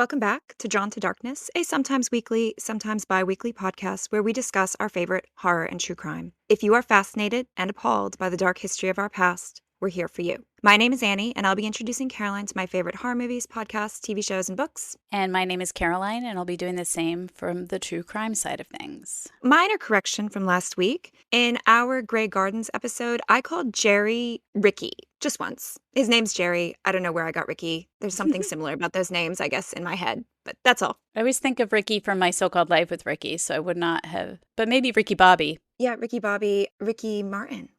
Welcome back to Drawn to Darkness, a sometimes weekly, sometimes bi-weekly podcast where we discuss our favorite horror and true crime. If you are fascinated and appalled by the dark history of our past, we're here for you. My name is Annie, and I'll be introducing Caroline to my favorite horror movies, podcasts, TV shows, and books. And my name is Caroline, and I'll be doing the same from the true crime side of things. Minor correction from last week. In our Grey Gardens episode, I called Jerry Ricky just once. His name's Jerry. I don't know where I got Ricky. There's something similar about those names, I guess, in my head. But that's all. I always think of Ricky from My So-Called Life with Ricky, so I would not have. But maybe Ricky Bobby. Yeah, Ricky Bobby. Ricky Martin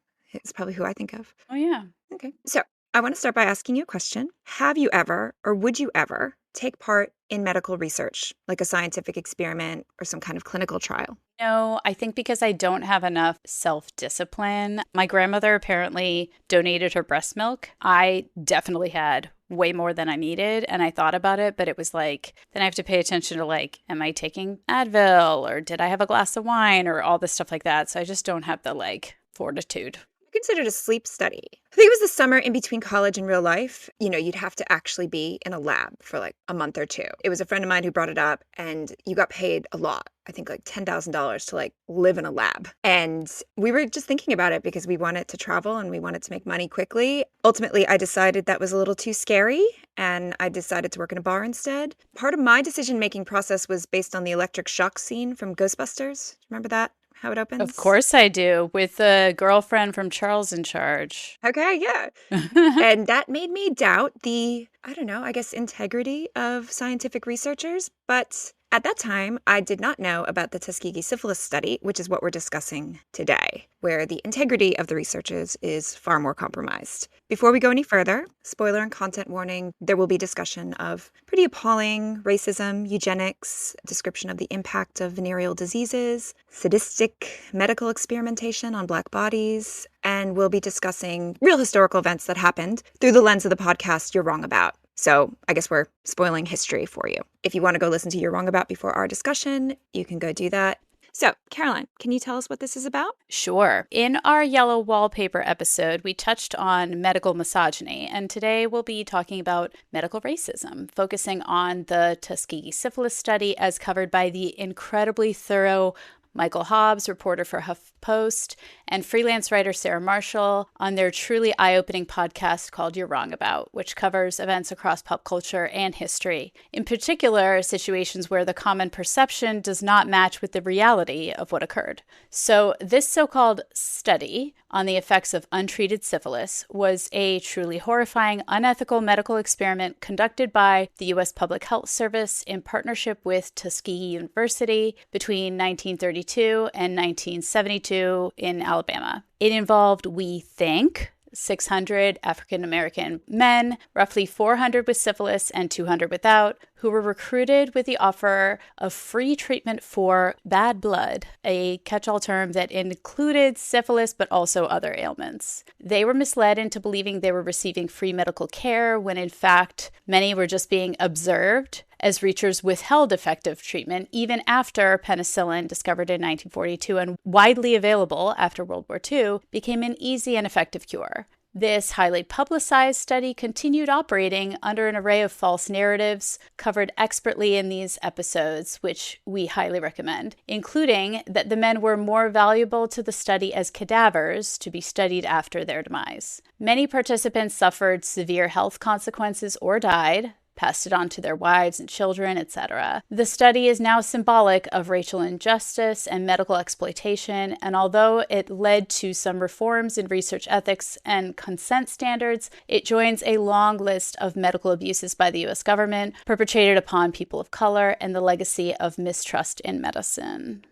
is probably who I think of. Oh, yeah. Okay. So I want to start by asking you a question. Have you ever, or would you ever, take part in medical research, like a scientific experiment or some kind of clinical trial? No, I think because I don't have enough self-discipline. My grandmother apparently donated her breast milk. I definitely had way more than I needed, and I thought about it, but it was like, then I have to pay attention to like, am I taking Advil, or did I have a glass of wine, or all this stuff like that. So I just don't have the fortitude. Considered a sleep study. I think it was the summer in between college and real life. You know, you'd have to actually be in a lab for like a month or two. It was a friend of mine who brought it up, and you got paid a lot. I think like $10,000 to like live in a lab. And we were just thinking about it because we wanted to travel and we wanted to make money quickly. Ultimately, I decided that was a little too scary, and I decided to work in a bar instead. Part of my decision-making process was based on the electric shock scene from Ghostbusters. Remember that? How it opens? Of course I do, with the girlfriend from Charles in Charge. Okay, yeah. And that made me doubt the, I guess integrity of scientific researchers. But at that time, I did not know about the Tuskegee Syphilis Study, which is what we're discussing today, where the integrity of the researchers is far more compromised. Before we go any further, spoiler and content warning, there will be discussion of pretty appalling racism, eugenics, description of the impact of venereal diseases, sadistic medical experimentation on Black bodies, and we'll be discussing real historical events that happened through the lens of the podcast You're Wrong About. So I guess we're spoiling history for you. If you want to go listen to You're Wrong About before our discussion, you can go do that. So, Caroline, can you tell us what this is about? Sure. In our Yellow Wallpaper episode, we touched on medical misogyny, and today we'll be talking about medical racism, focusing on the Tuskegee Syphilis Study as covered by the incredibly thorough Michael Hobbes, reporter for HuffPost, and freelance writer Sarah Marshall on their truly eye-opening podcast called You're Wrong About, which covers events across pop culture and history. In particular, situations where the common perception does not match with the reality of what occurred. So this so-called study on the effects of untreated syphilis was a truly horrifying, unethical medical experiment conducted by the U.S. Public Health Service in partnership with Tuskegee University between 1932 and 1972 in Alabama. It involved, we think, 600 African-American men, roughly 400 with syphilis and 200 without, who were recruited with the offer of free treatment for bad blood, a catch-all term that included syphilis but also other ailments. They were misled into believing they were receiving free medical care when in fact many were just being observed as researchers withheld effective treatment even after penicillin, discovered in 1942 and widely available after World War II, became an easy and effective cure. This highly publicized study continued operating under an array of false narratives covered expertly in these episodes, which we highly recommend, including that the men were more valuable to the study as cadavers to be studied after their demise. Many participants suffered severe health consequences or died, passed it on to their wives and children, etc. The study is now symbolic of racial injustice and medical exploitation, and although it led to some reforms in research ethics and consent standards, it joins a long list of medical abuses by the U.S. government perpetrated upon people of color and the legacy of mistrust in medicine.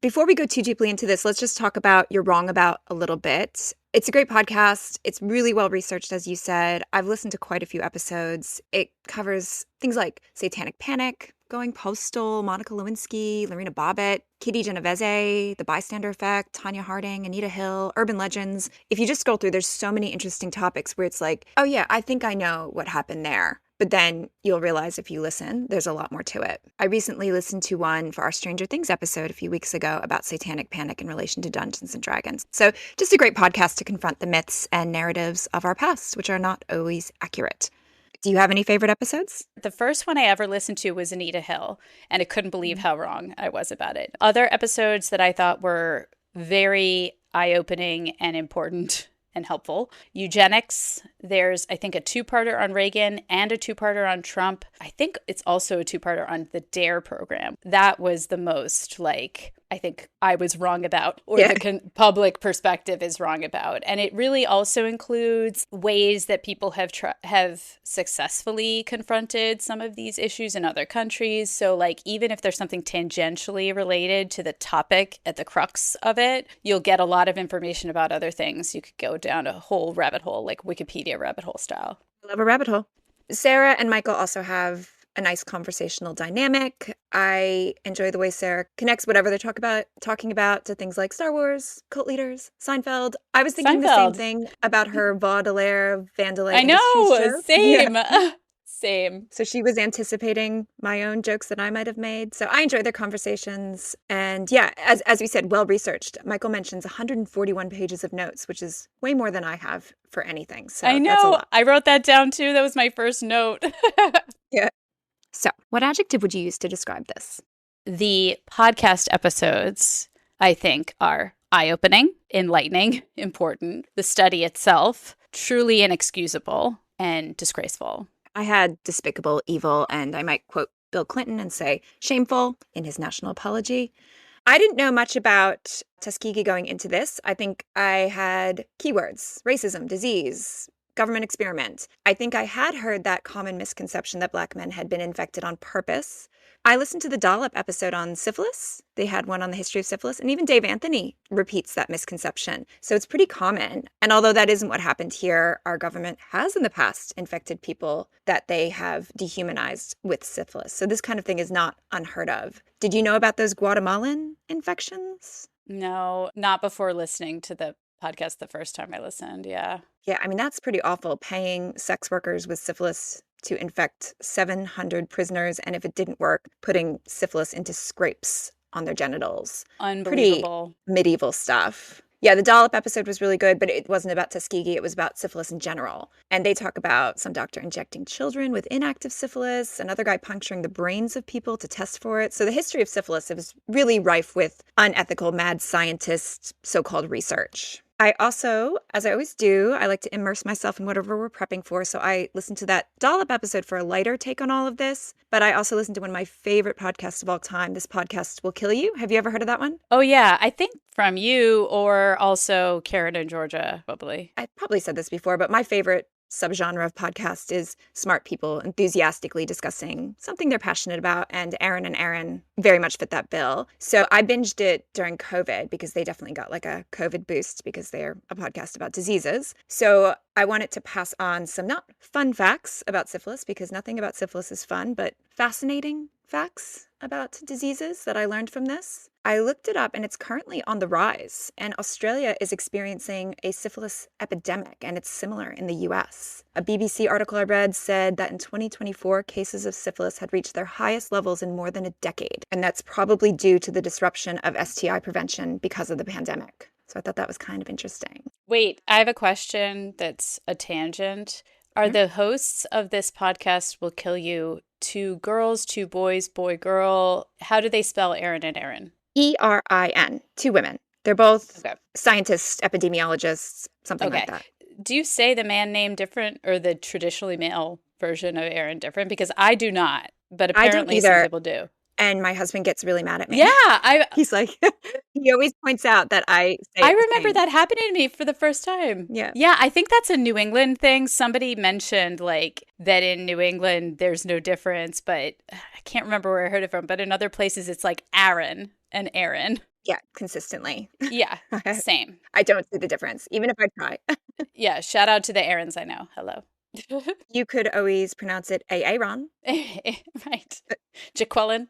Before we go too deeply into this, let's just talk about You're Wrong About a little bit. It's a great podcast. It's really well researched, as you said. I've listened to quite a few episodes. It covers things like satanic panic, going postal, Monica Lewinsky, Lorena Bobbitt, Kitty Genovese, the bystander effect, Tanya Harding, Anita Hill, urban legends. If you just scroll through, there's so many interesting topics where it's like, oh yeah, I think I know what happened there. But then you'll realize if you listen, there's a lot more to it. I recently listened to one for our Stranger Things episode a few weeks ago about satanic panic in relation to Dungeons and Dragons. So just a great podcast to confront the myths and narratives of our past, which are not always accurate. Do you have any favorite episodes? The first one I ever listened to was Anita Hill, and I couldn't believe how wrong I was about it. Other episodes that I thought were very eye-opening and important and helpful. Eugenics, there's, I think, a two-parter on Reagan and a two-parter on Trump. I think it's also a two-parter on the DARE program. That was the most, I think I was wrong about, or the public perspective is wrong about. And it really also includes ways that people have successfully confronted some of these issues in other countries. So even if there's something tangentially related to the topic at the crux of it, you'll get a lot of information about other things. You could go down a whole rabbit hole, like Wikipedia rabbit hole style. I love a rabbit hole. Sarah and Michael also have a nice conversational dynamic. I enjoy the way Sarah connects whatever they're talking about to things like Star Wars, cult leaders, Seinfeld. I was thinking the same thing about her Baudelaire, Vandelay. I know, same. Yeah. Same. So she was anticipating my own jokes that I might have made. So I enjoyed their conversations. And yeah, as we said, well-researched. Michael mentions 141 pages of notes, which is way more than I have for anything. So I know. That's a lot. I wrote that down too. That was my first note. Yeah. So what adjective would you use to describe this? The podcast episodes, I think, are eye-opening, enlightening, important. The study itself, truly inexcusable and disgraceful. I had despicable, evil, and I might quote Bill Clinton and say shameful in his national apology. I didn't know much about Tuskegee going into this. I think I had keywords: racism, disease, government experiment. I think I had heard that common misconception that Black men had been infected on purpose. I listened to the Dollop episode on syphilis. They had one on the history of syphilis, and even Dave Anthony repeats that misconception. So it's pretty common. And although that isn't what happened here, our government has in the past infected people that they have dehumanized with syphilis. So this kind of thing is not unheard of. Did you know about those Guatemalan infections? No, not before listening to the podcast the first time I listened. Yeah. Yeah, I mean, that's pretty awful, paying sex workers with syphilis to infect 700 prisoners, and if it didn't work, putting syphilis into scrapes on their genitals. Unbelievable. Pretty medieval stuff. Yeah, the Dollop episode was really good, but it wasn't about Tuskegee. It was about syphilis in general. And they talk about some doctor injecting children with inactive syphilis, another guy puncturing the brains of people to test for it. So the history of syphilis is really rife with unethical, mad scientist, so-called research. I also, as I always do, I like to immerse myself in whatever we're prepping for. So I listened to that Dollop episode for a lighter take on all of this. But I also listened to one of my favorite podcasts of all time, This Podcast Will Kill You. Have you ever heard of that one? Oh, yeah. I think from you or also Karen and Georgia, probably. I probably said this before, but my favorite subgenre of podcast is smart people enthusiastically discussing something they're passionate about, and Aaron and Aaron very much fit that bill. So I binged it during COVID because they definitely got like a COVID boost because they're a podcast about diseases. So I wanted to pass on some not fun facts about syphilis, because nothing about syphilis is fun, but fascinating facts about diseases that I learned from this. I looked it up, and it's currently on the rise, and Australia is experiencing a syphilis epidemic, and it's similar in the US. A BBC article I read said that in 2024, cases of syphilis had reached their highest levels in more than a decade, and that's probably due to the disruption of STI prevention because of the pandemic. So I thought that was kind of interesting. Wait, I have a question that's a tangent. Are the hosts of This Podcast Will Kill You two girls, two boys, boy, girl? How do they spell Aaron and Aaron? ERIN, two women. They're both scientists, epidemiologists, something like that. Do you say the man name different or the traditionally male version of Aaron different? Because I do not, but apparently some people do. And my husband gets really mad at me. Yeah. He's like, he always points out that I say I remember that happening to me for the first time. Yeah. Yeah, I think that's a New England thing. Somebody mentioned that in New England there's no difference, but I can't remember where I heard it from. But in other places it's like Aaron and Aaron. Yeah, consistently. Yeah, same. I don't see the difference, even if I try. Yeah, shout out to the Aarons I know. Hello. You could always pronounce it Aaron. Right. Jaqueline.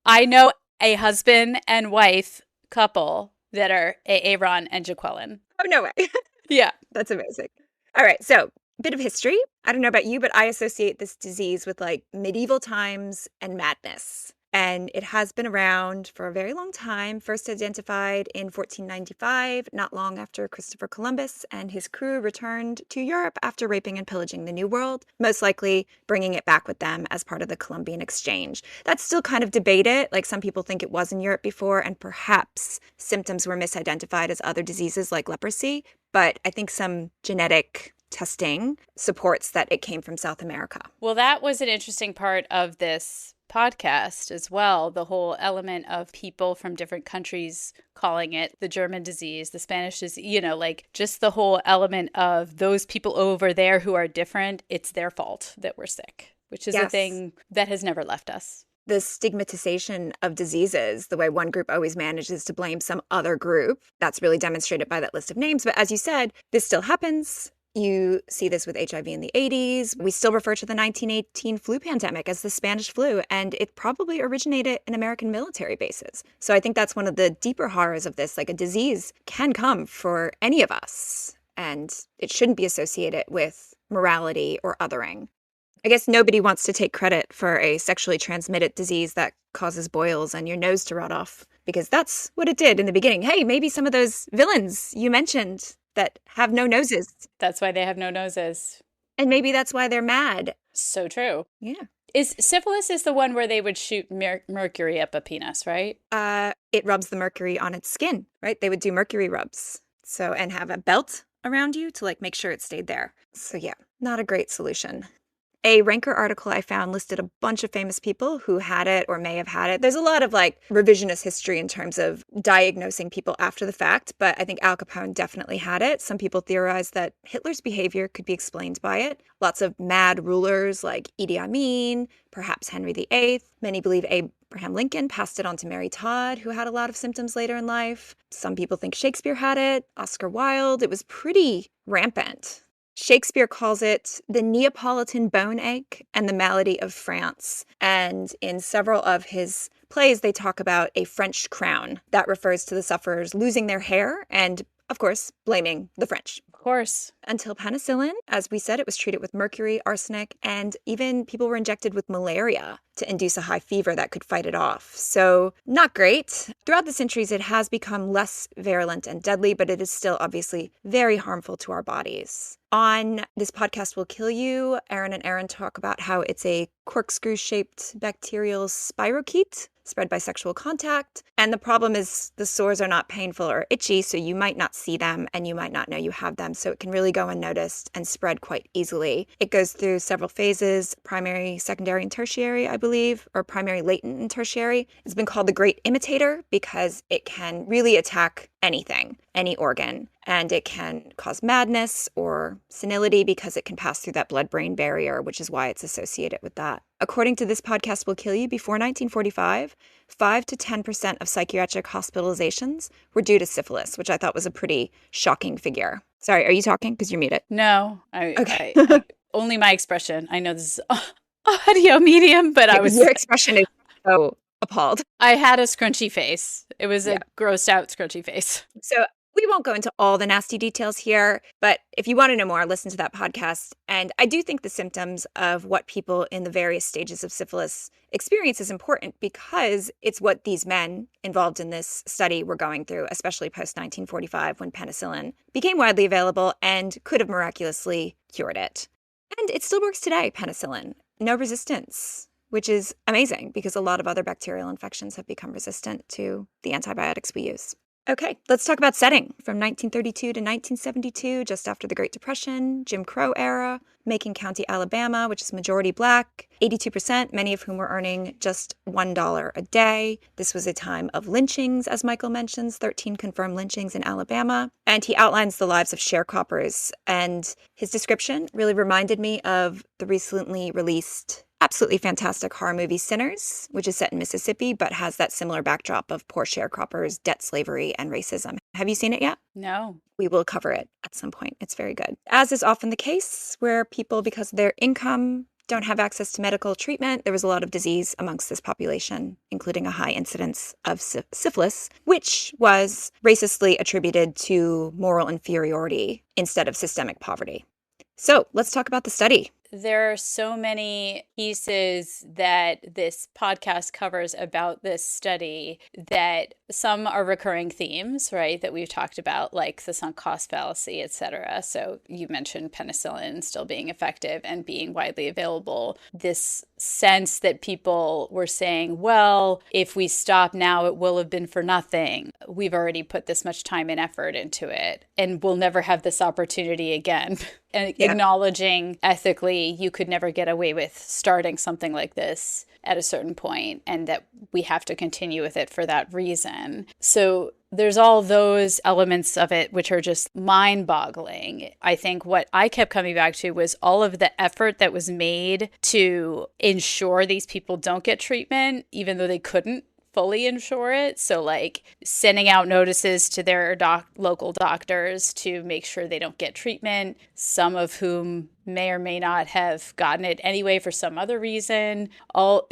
I know a husband and wife couple that are Aaron and Jaqueline. Oh, no way. Yeah. That's amazing. All right, so bit of history. I don't know about you, but I associate this disease with medieval times and madness. And it has been around for a very long time, first identified in 1495, not long after Christopher Columbus and his crew returned to Europe after raping and pillaging the New World, most likely bringing it back with them as part of the Columbian Exchange. That's still kind of debated. Like, some people think it was in Europe before, and perhaps symptoms were misidentified as other diseases like leprosy. But I think some genetic testing supports that it came from South America. Well, that was an interesting part of this podcast as well, the whole element of people from different countries calling it the German disease, the Spanish disease, like just the whole element of those people over there who are different, it's their fault that we're sick, which is a thing that has never left us. The stigmatization of diseases, the way one group always manages to blame some other group, that's really demonstrated by that list of names. But as you said, this still happens. You see this with HIV in the 80s. We still refer to the 1918 flu pandemic as the Spanish flu, and it probably originated in American military bases. So I think that's one of the deeper horrors of this. Like, a disease can come for any of us, and it shouldn't be associated with morality or othering. I guess nobody wants to take credit for a sexually transmitted disease that causes boils and your nose to rot off, because that's what it did in the beginning. Hey, maybe some of those villains you mentioned that have no noses. That's why they have no noses. And maybe that's why they're mad. So true. Yeah. Syphilis is the one where they would shoot mercury up a penis, right? It rubs the mercury on its skin, right? They would do mercury rubs. So, and have a belt around you to make sure it stayed there. So yeah, not a great solution. A Ranker article I found listed a bunch of famous people who had it or may have had it. There's a lot of revisionist history in terms of diagnosing people after the fact, but I think Al Capone definitely had it. Some people theorize that Hitler's behavior could be explained by it. Lots of mad rulers like Idi Amin, perhaps Henry VIII. Many believe Abraham Lincoln passed it on to Mary Todd, who had a lot of symptoms later in life. Some people think Shakespeare had it, Oscar Wilde. It was pretty rampant. Shakespeare calls it the Neapolitan bone ache and the malady of France. And in several of his plays, they talk about a French crown. That refers to the sufferers losing their hair and, of course, blaming the French. Of course. Until penicillin, as we said, it was treated with mercury, arsenic, and even people were injected with malaria to induce a high fever that could fight it off. So not great. Throughout the centuries, it has become less virulent and deadly, but it is still obviously very harmful to our bodies. On This Podcast Will Kill You, Aaron and Aaron talk about how it's a corkscrew-shaped bacterial spirochete spread by sexual contact. And the problem is the sores are not painful or itchy, so you might not see them and you might not know you have them. So it can really go unnoticed and spread quite easily. It goes through several phases, primary, secondary, and tertiary, I believe, or primary, latent, and tertiary. It's been called the great imitator because it can really attack anything, any organ. And it can cause madness or senility because it can pass through that blood-brain barrier, which is why it's associated with that. According to This Podcast Will Kill You, before 1945, 5 to 10% of psychiatric hospitalizations were due to syphilis, which I thought was a pretty shocking figure. Sorry, are you talking? Because you're muted. No. Okay. Only my expression. I know this is audio medium, but Your expression is so appalled. I had a scrunchy face. It was a grossed out scrunchy face. So we won't go into all the nasty details here, but if you want to know more, listen to that podcast. And I do think the symptoms of what people in the various stages of syphilis experience is important because it's what these men involved in this study were going through, especially post-1945 when penicillin became widely available and could have miraculously cured it. And it still works today, penicillin. No resistance, which is amazing because a lot of other bacterial infections have become resistant to the antibiotics we use. Okay, let's talk about setting. From 1932 to 1972, just after the Great Depression, Jim Crow era, Macon County, Alabama, which is majority black, 82%, many of whom were earning just $1 a day. This was a time of lynchings, as Michael mentions, 13 confirmed lynchings in Alabama. And he outlines the lives of sharecroppers. And his description really reminded me of the recently released absolutely fantastic horror movie Sinners, which is set in Mississippi, but has that similar backdrop of poor sharecroppers, debt slavery, and racism. Have you seen it yet? No. We will cover it at some point. It's very good. As is often the case, where people, because of their income, don't have access to medical treatment, there was a lot of disease amongst this population, including a high incidence of syphilis, which was racistly attributed to moral inferiority instead of systemic poverty. So let's talk about the study. there are so many pieces that this podcast covers about this study that some are recurring themes, right, that we've talked about, like the sunk cost fallacy, et cetera. So you mentioned penicillin still being effective and being widely available. This sense that people were saying, well, if we stop now, it will have been for nothing. We've already put this much time and effort into it, and we'll never have this opportunity again. And acknowledging ethically you could never get away with starting something like this at a certain point, and that we have to continue with it for that reason. So there's all those elements of it which are just mind-boggling. I think what I kept coming back to was all of the effort that was made to ensure these people don't get treatment, even though they couldn't fully ensure it. So like sending out notices to their local doctors to make sure they don't get treatment, some of whom may or may not have gotten it anyway for some other reason. All,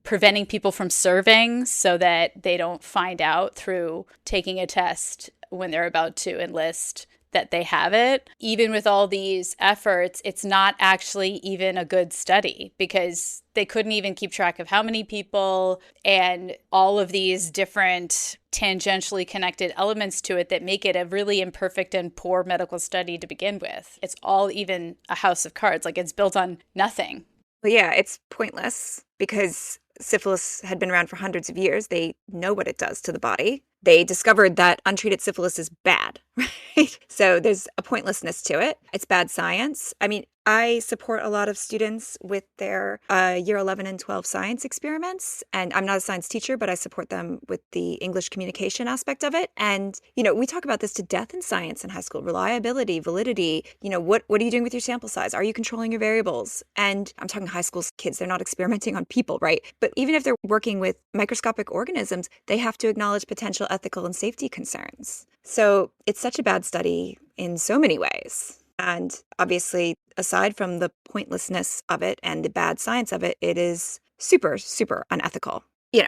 preventing people from serving so that they don't find out through taking a test when they're about to enlist that they have it. Even with all these efforts, it's not actually even a good study because they couldn't even keep track of how many people and all of these different tangentially connected elements to it that make it a really imperfect and poor medical study to begin with. It's all even a house of cards. Like it's built on nothing. Well, yeah, it's pointless because syphilis had been around for hundreds of years. They know what it does to the body. They discovered that untreated syphilis is bad, right? So there's a pointlessness to it. It's bad science. I mean, I support a lot of students with their year 11 and 12 science experiments. And I'm not a science teacher, but I support them with the English communication aspect of it. And, we talk about this to death in science in high school: reliability, validity. What are you doing with your sample size? Are you controlling your variables? And I'm talking high school kids. They're not experimenting on people, right? But even if they're working with microscopic organisms, they have to acknowledge potential ethical and safety concerns. So it's such a bad study in so many ways. And obviously, aside from the pointlessness of it and the bad science of it, it is super, super unethical.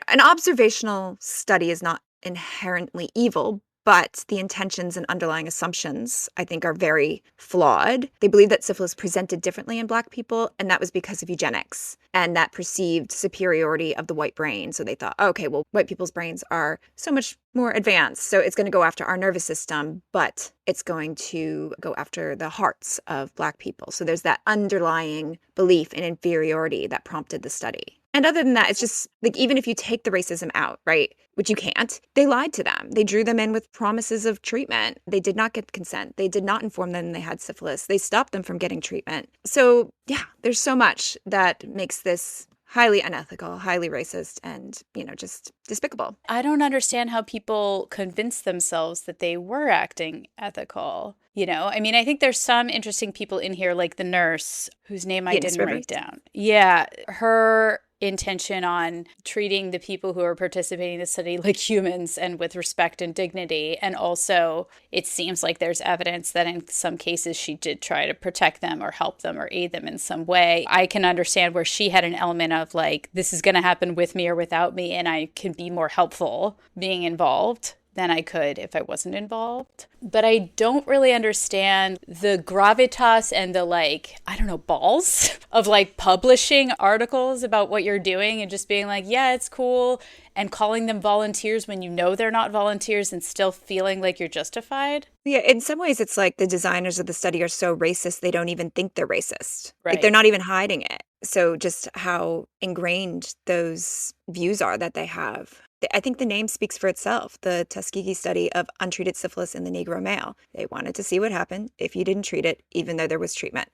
An observational study is not inherently evil, but the intentions and underlying assumptions, I think, are very flawed. They believe that syphilis presented differently in Black people, and that was because of eugenics and that perceived superiority of the white brain. So they thought, okay, well, white people's brains are so much more advanced, so it's going to go after our nervous system, but it's going to go after the hearts of Black people. So there's that underlying belief in inferiority that prompted the study. And other than that, it's just like, even if you take the racism out, right, which you can't, they lied to them. They drew them in with promises of treatment. They did not get consent. They did not inform them they had syphilis. They stopped them from getting treatment. So yeah, there's so much that makes this highly unethical, highly racist, and, just despicable. I don't understand how people convince themselves that they were acting ethical. I mean, I think there's some interesting people in here, like the nurse whose name I didn't write down. Yeah, her intention on treating the people who are participating in the study like humans and with respect and dignity. And also, it seems like there's evidence that in some cases she did try to protect them or help them or aid them in some way. I can understand where she had an element of like, this is going to happen with me or without me, and I can be more helpful being involved than I could if I wasn't involved. But I don't really understand the gravitas and the balls of publishing articles about what you're doing and just being like, yeah, it's cool, and calling them volunteers when you know they're not volunteers and still feeling like you're justified. Yeah, in some ways it's like the designers of the study are so racist they don't even think they're racist. Right. Like they're not even hiding it. So just how ingrained those views are that they have. I think the name speaks for itself, the Tuskegee study of untreated syphilis in the Negro male. They wanted to see what happened if you didn't treat it, even though there was treatment.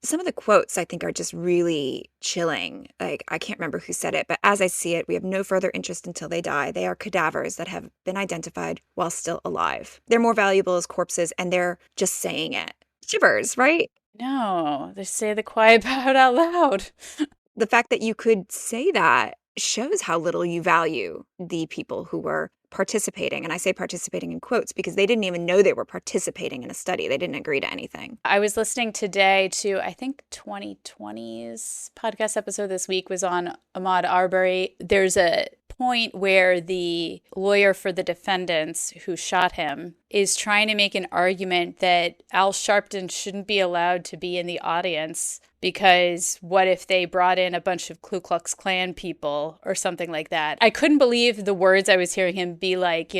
Some of the quotes I think are just really chilling. Like, I can't remember who said it, but as I see it, we have no further interest until they die. They are cadavers that have been identified while still alive. They're more valuable as corpses, and they're just saying it. Shivers, right? No, they say the quiet part out loud. The fact that you could say that shows how little you value the people who were participating. And I say participating in quotes because they didn't even know they were participating in a study. They didn't agree to anything. I was listening today to, I think 2020's podcast episode this week was on Ahmaud Arbery. There's a point where the lawyer for the defendants who shot him is trying to make an argument that Al Sharpton shouldn't be allowed to be in the audience because what if they brought in a bunch of Ku Klux Klan people or something like that? I couldn't believe the words I was hearing him be like,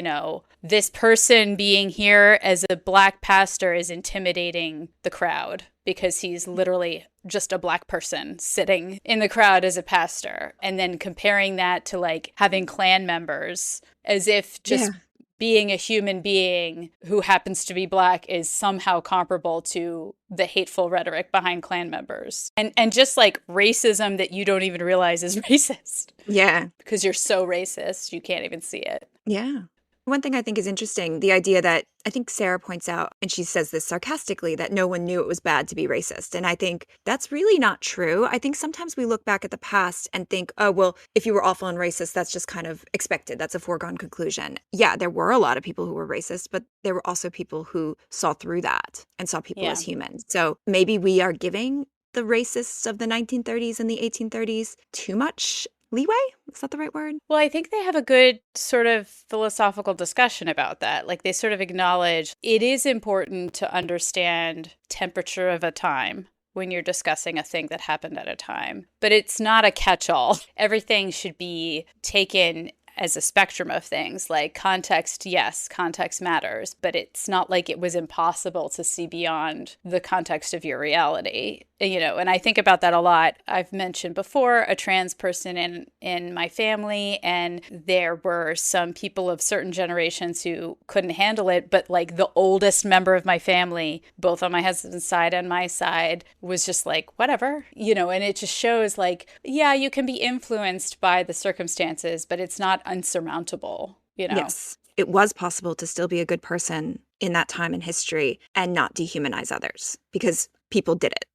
this person being here as a black pastor is intimidating the crowd because he's literally just a black person sitting in the crowd as a pastor. And then comparing that to like having Klan members as if just being a human being who happens to be black is somehow comparable to the hateful rhetoric behind Klan members. And just like racism that you don't even realize is racist. Yeah. Because you're so racist, you can't even see it. Yeah. One thing I think is interesting, the idea that I think Sarah points out, and she says this sarcastically, that no one knew it was bad to be racist. And I think that's really not true. I think sometimes we look back at the past and think, oh, well, if you were awful and racist, that's just kind of expected. That's a foregone conclusion. Yeah, there were a lot of people who were racist, but there were also people who saw through that and saw people as humans. So maybe we are giving the racists of the 1930s and the 1830s too much leeway? Is that the right word? Well, I think they have a good sort of philosophical discussion about that. Like they sort of acknowledge it is important to understand temperature of a time when you're discussing a thing that happened at a time, but it's not a catch-all. Everything should be taken as a spectrum of things. Like context, yes, context matters, but it's not like it was impossible to see beyond the context of your reality. And I think about that a lot. I've mentioned before a trans person in my family, and there were some people of certain generations who couldn't handle it, but like the oldest member of my family, both on my husband's side and my side, was just like, whatever, and it just shows like, yeah, you can be influenced by the circumstances, but it's not unsurmountable, Yes. It was possible to still be a good person in that time in history and not dehumanize others because people did it.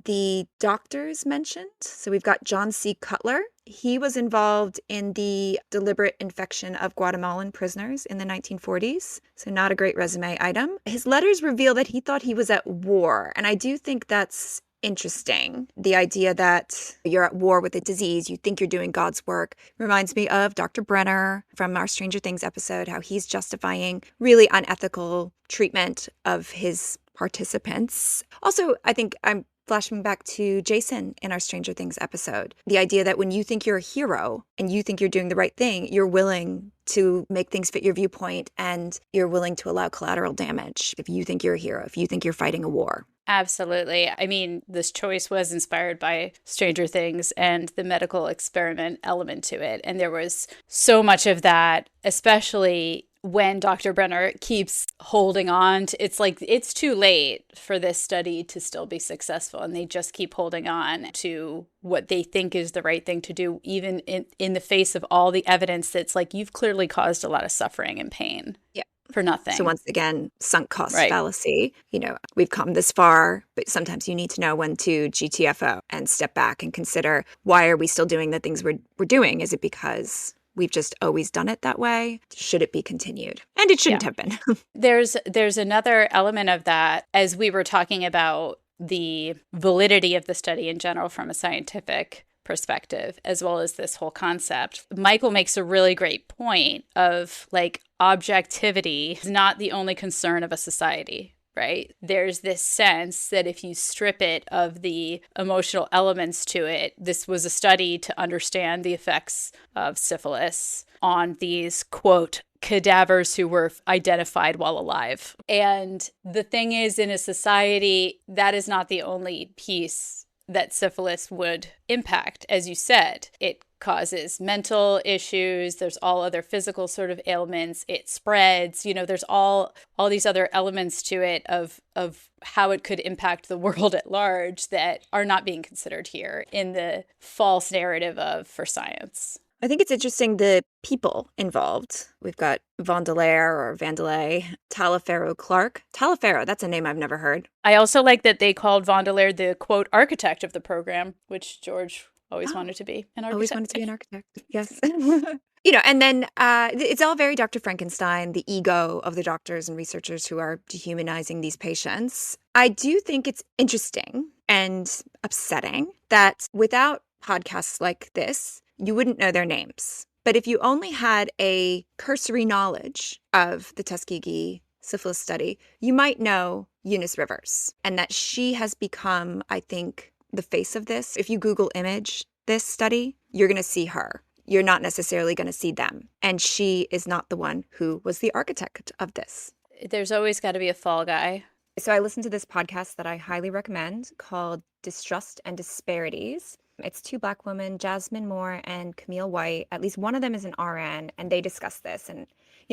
The doctors mentioned, so we've got John C. Cutler. He was involved in the deliberate infection of Guatemalan prisoners in the 1940s, so not a great resume item. His letters reveal that he thought he was at war, and I do think that's interesting. The idea that you're at war with a disease, you think you're doing God's work, reminds me of Dr. Brenner from our Stranger Things episode, how he's justifying really unethical treatment of his participants. Also, I think I'm flashing back to Jason in our Stranger Things episode. The idea that when you think you're a hero and you think you're doing the right thing, you're willing to make things fit your viewpoint and you're willing to allow collateral damage if you think you're a hero, if you think you're fighting a war. Absolutely. I mean, this choice was inspired by Stranger Things and the medical experiment element to it. And there was so much of that, especially when Dr. Brenner keeps holding on to, it's like, it's too late for this study to still be successful. And they just keep holding on to what they think is the right thing to do, even in the face of all the evidence that's like, you've clearly caused a lot of suffering and pain. Yeah. For nothing. So once again, sunk cost fallacy. We've come this far, but sometimes you need to know when to GTFO and step back and consider, why are we still doing the things we're doing? Is it because we've just always done it that way? Should it be continued? And it shouldn't have been. There's another element of that, as we were talking about the validity of the study in general from a scientific perspective, as well as this whole concept. Michael makes a really great point of like, objectivity is not the only concern of a society, right? There's this sense that if you strip it of the emotional elements to it, this was a study to understand the effects of syphilis on these, quote, cadavers who were identified while alive. And the thing is, in a society, that is not the only piece that syphilis would impact. As you said, it causes mental issues. There's all other physical sort of ailments. It spreads. There's all these other elements to it of how it could impact the world at large that are not being considered here in the false narrative of for science. I think it's interesting the people involved. We've got Vandelay, Taliaferro Clark. Taliaferro, that's a name I've never heard. I also like that they called Vandelay the, quote, architect of the program, which George always wanted to be an architect. Always wanted to be an architect, yes. And then it's all very Dr. Frankenstein, the ego of the doctors and researchers who are dehumanizing these patients. I do think it's interesting and upsetting that without podcasts like this, you wouldn't know their names. But if you only had a cursory knowledge of the Tuskegee Syphilis Study, you might know Eunice Rivers, and that she has become, I think, the face of this. If you Google image this study, you're going to see her. You're not necessarily going to see them. And she is not the one who was the architect of this. There's always got to be a fall guy. So I listened to this podcast that I highly recommend called Distrust and Disparities. It's two Black women, Jasmine Moore and Camille White. At least one of them is an RN, and they discuss this. And,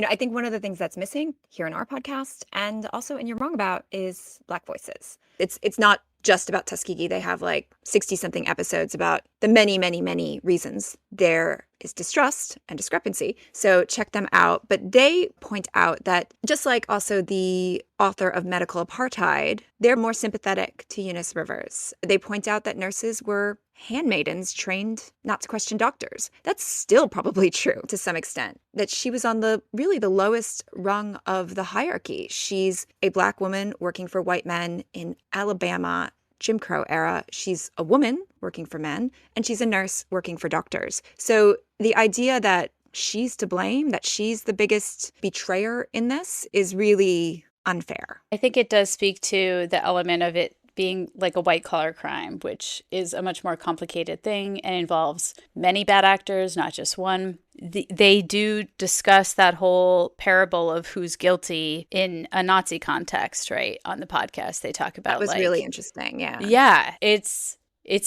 I think one of the things that's missing here in our podcast and also in You're Wrong About is Black voices. It's not just about Tuskegee. They have like 60-something episodes about the many, many, many reasons there is distrust and discrepancy. So check them out. But they point out that just like also the author of Medical Apartheid, they're more sympathetic to Eunice Rivers. They point out that nurses were handmaidens trained not to question doctors. That's still probably true to some extent, that she was on the lowest rung of the hierarchy. She's a Black woman working for white men in Alabama, Jim Crow era. She's a woman working for men, and she's a nurse working for doctors. So the idea that she's to blame, that she's the biggest betrayer in this is really unfair. I think it does speak to the element of it being like a white collar crime, which is a much more complicated thing and involves many bad actors, not just one. They do discuss that whole parable of who's guilty in a Nazi context, right? On the podcast, they talk about that was really interesting. Yeah. Yeah, it's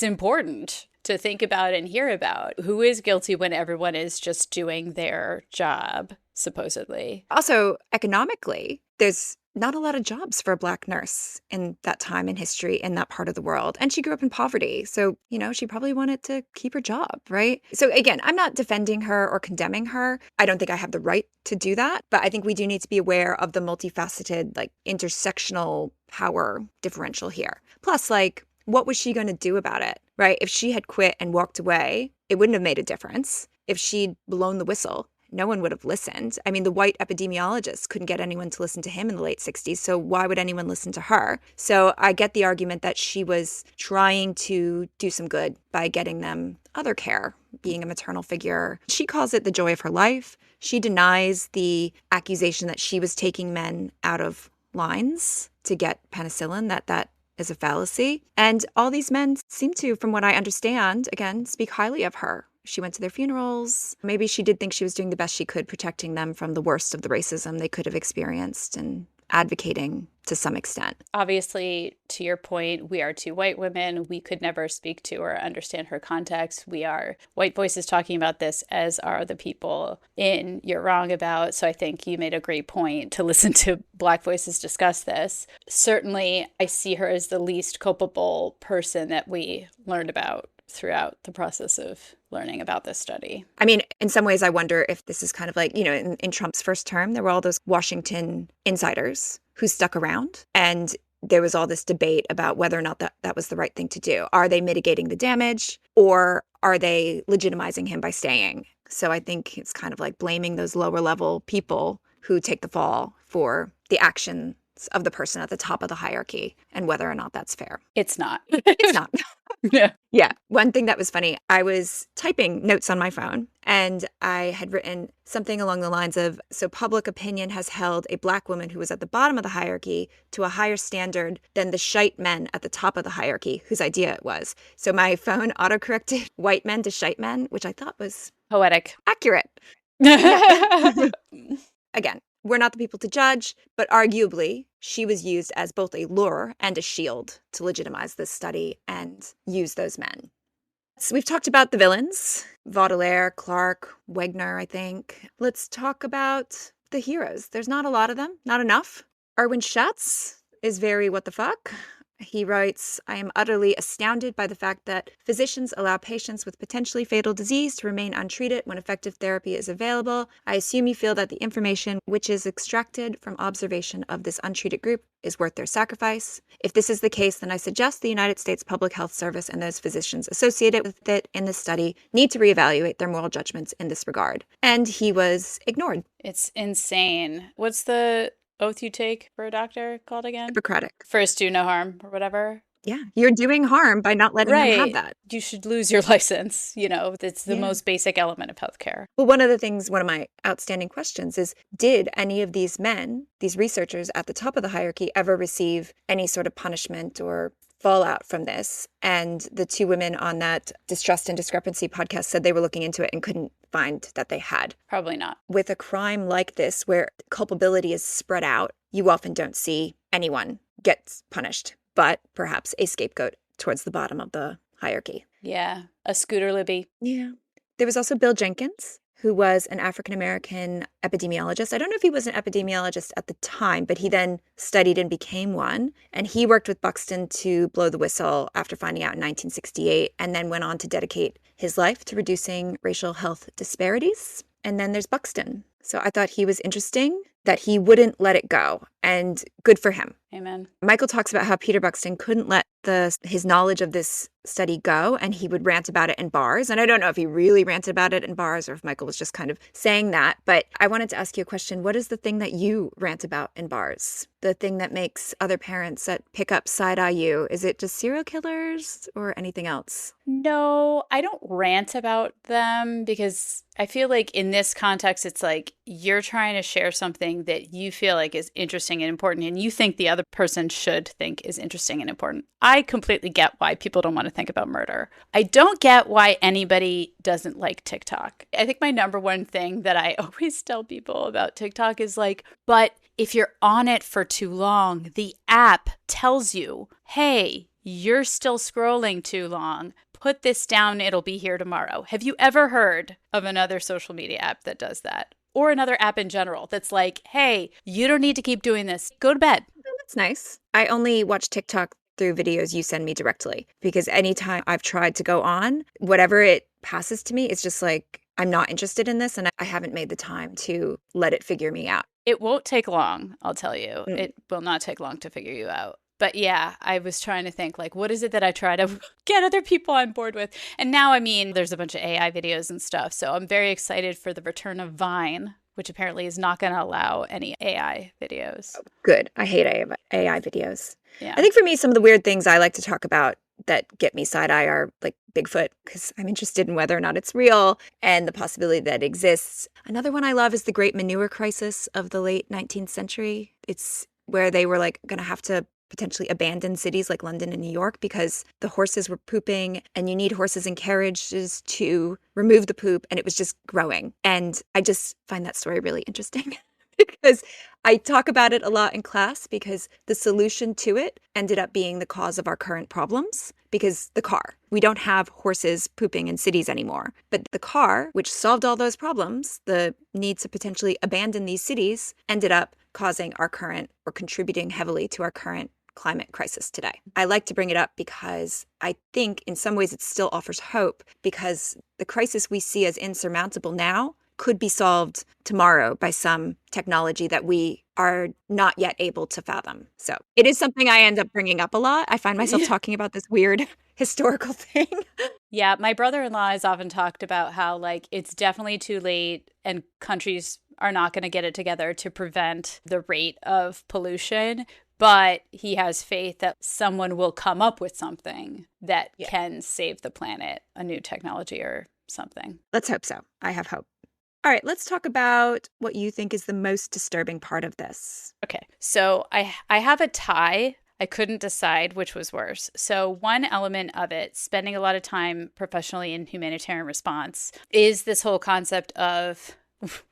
important to think about and hear about who is guilty when everyone is just doing their job, supposedly. Also, economically, there's not a lot of jobs for a Black nurse in that time in history in that part of the world. And she grew up in poverty. So, she probably wanted to keep her job, right? So again, I'm not defending her or condemning her. I don't think I have the right to do that. But I think we do need to be aware of the multifaceted, intersectional power differential here. Plus, what was she going to do about it, right? If she had quit and walked away, it wouldn't have made a difference. If she'd blown the whistle, no one would have listened. I mean, the white epidemiologist couldn't get anyone to listen to him in the late 60s, so why would anyone listen to her? So I get the argument that she was trying to do some good by getting them other care, being a maternal figure. She calls it the joy of her life. She denies the accusation that she was taking men out of lines to get penicillin, that is a fallacy. And all these men seem to, from what I understand, again, speak highly of her. She went to their funerals. Maybe she did think she was doing the best she could, protecting them from the worst of the racism they could have experienced and advocating to some extent. Obviously, to your point, we are two white women. We could never speak to or understand her context. We are white voices talking about this, as are the people in You're Wrong About. So I think you made a great point to listen to Black voices discuss this. Certainly, I see her as the least culpable person that we learned about throughout the process of learning about this study. I mean, in some ways, I wonder if this is kind of like, in Trump's first term, there were all those Washington insiders who stuck around. And there was all this debate about whether or not that was the right thing to do. Are they mitigating the damage, or are they legitimizing him by staying? So I think it's kind of like blaming those lower level people who take the fall for the actions of the person at the top of the hierarchy and whether or not that's fair. It's not. It's not. Yeah. Yeah. One thing that was funny, I was typing notes on my phone and I had written something along the lines of, so public opinion has held a Black woman who was at the bottom of the hierarchy to a higher standard than the shite men at the top of the hierarchy, whose idea it was. So my phone autocorrected white men to shite men, which I thought was poetic. Accurate. Again, we're not the people to judge, but arguably she was used as both a lure and a shield to legitimize this study and use those men. So we've talked about the villains, Baudelaire, Clark, Wegner, I think. Let's talk about the heroes. There's not a lot of them, not enough. Erwin Schatz is very what the fuck. He writes, I am utterly astounded by the fact that physicians allow patients with potentially fatal disease to remain untreated when effective therapy is available. I assume you feel that the information which is extracted from observation of this untreated group is worth their sacrifice. If this is the case, then I suggest the United States Public Health Service and those physicians associated with it in this study need to reevaluate their moral judgments in this regard. And he was ignored. It's insane. What's the oath you take for a doctor called again? Hippocratic. First, do no harm or whatever. Yeah, you're doing harm by not letting them have Right. that. You should lose your license. That's the Yeah. most basic element of healthcare. Well, one of my outstanding questions is, did any of these men, these researchers at the top of the hierarchy, ever receive any sort of punishment or fallout from this? And the two women on that Distrust and Discrepancy podcast said they were looking into it and couldn't find that they had. Probably not. With a crime like this, where culpability is spread out, you often don't see anyone get punished, but perhaps a scapegoat towards the bottom of the hierarchy. Yeah. A Scooter Libby. Yeah. There was also Bill Jenkins, who was an African-American epidemiologist. I don't know if he was an epidemiologist at the time, but he then studied and became one. And he worked with Buxton to blow the whistle after finding out in 1968, and then went on to dedicate his life to reducing racial health disparities. And then there's Buxton. So I thought he was interesting that he wouldn't let it go, and good for him. Amen. Michael talks about how Peter Buxton couldn't let his knowledge of this study go, and he would rant about it in bars. And I don't know if he really ranted about it in bars or if Michael was just kind of saying that. But I wanted to ask you a question. What is the thing that you rant about in bars? The thing that makes other parents that pick up side-eye you? Is it just serial killers or anything else? No, I don't rant about them because I feel like in this context, it's like you're trying to share something that you feel like is interesting and important, and you think the other person should think is interesting and important. I completely get why people don't want to think about murder. I don't get why anybody doesn't like TikTok. I think my number one thing that I always tell people about TikTok is like, but if you're on it for too long, the app tells you, hey, you're still scrolling too long. Put this down, it'll be here tomorrow. Have you ever heard of another social media app that does that? Or another app in general that's like, hey, you don't need to keep doing this. Go to bed. Oh, that's nice. I only watch TikTok through videos you send me directly, because anytime I've tried to go on, whatever it passes to me, it's just like, I'm not interested in this, and I haven't made the time to let it figure me out. It won't take long, I'll tell you. It will not take long to figure you out. But yeah, I was trying to think, like, what is it that I try to get other people on board with? And now, I mean, there's a bunch of AI videos and stuff. So I'm very excited for the return of Vine, which apparently is not going to allow any AI videos. Good. I hate AI videos. Yeah. I think for me, some of the weird things I like to talk about that get me side-eye are like Bigfoot, because I'm interested in whether or not it's real and the possibility that it exists. Another one I love is the Great Manure Crisis of the late 19th century. It's where they were like going to have to potentially abandon cities like London and New York because the horses were pooping, and you need horses and carriages to remove the poop, and it was just growing. And I just find that story really interesting because I talk about it a lot in class, because the solution to it ended up being the cause of our current problems, because the car. We don't have horses pooping in cities anymore. But the car, which solved all those problems, the need to potentially abandon these cities, ended up causing our current, or contributing heavily to our current climate crisis today. I like to bring it up because I think in some ways it still offers hope, because the crisis we see as insurmountable now could be solved tomorrow by some technology that we are not yet able to fathom. So it is something I end up bringing up a lot. I find myself talking about this weird historical thing. Yeah, my brother-in-law has often talked about how, like, it's definitely too late and countries are not going to get it together to prevent the rate of pollution. But he has faith that someone will come up with something that can save the planet, a new technology or something. Let's hope so. I have hope. All right, let's talk about what you think is the most disturbing part of this. Okay, so I have a tie. I couldn't decide which was worse. So one element of it, spending a lot of time professionally in humanitarian response, is this whole concept of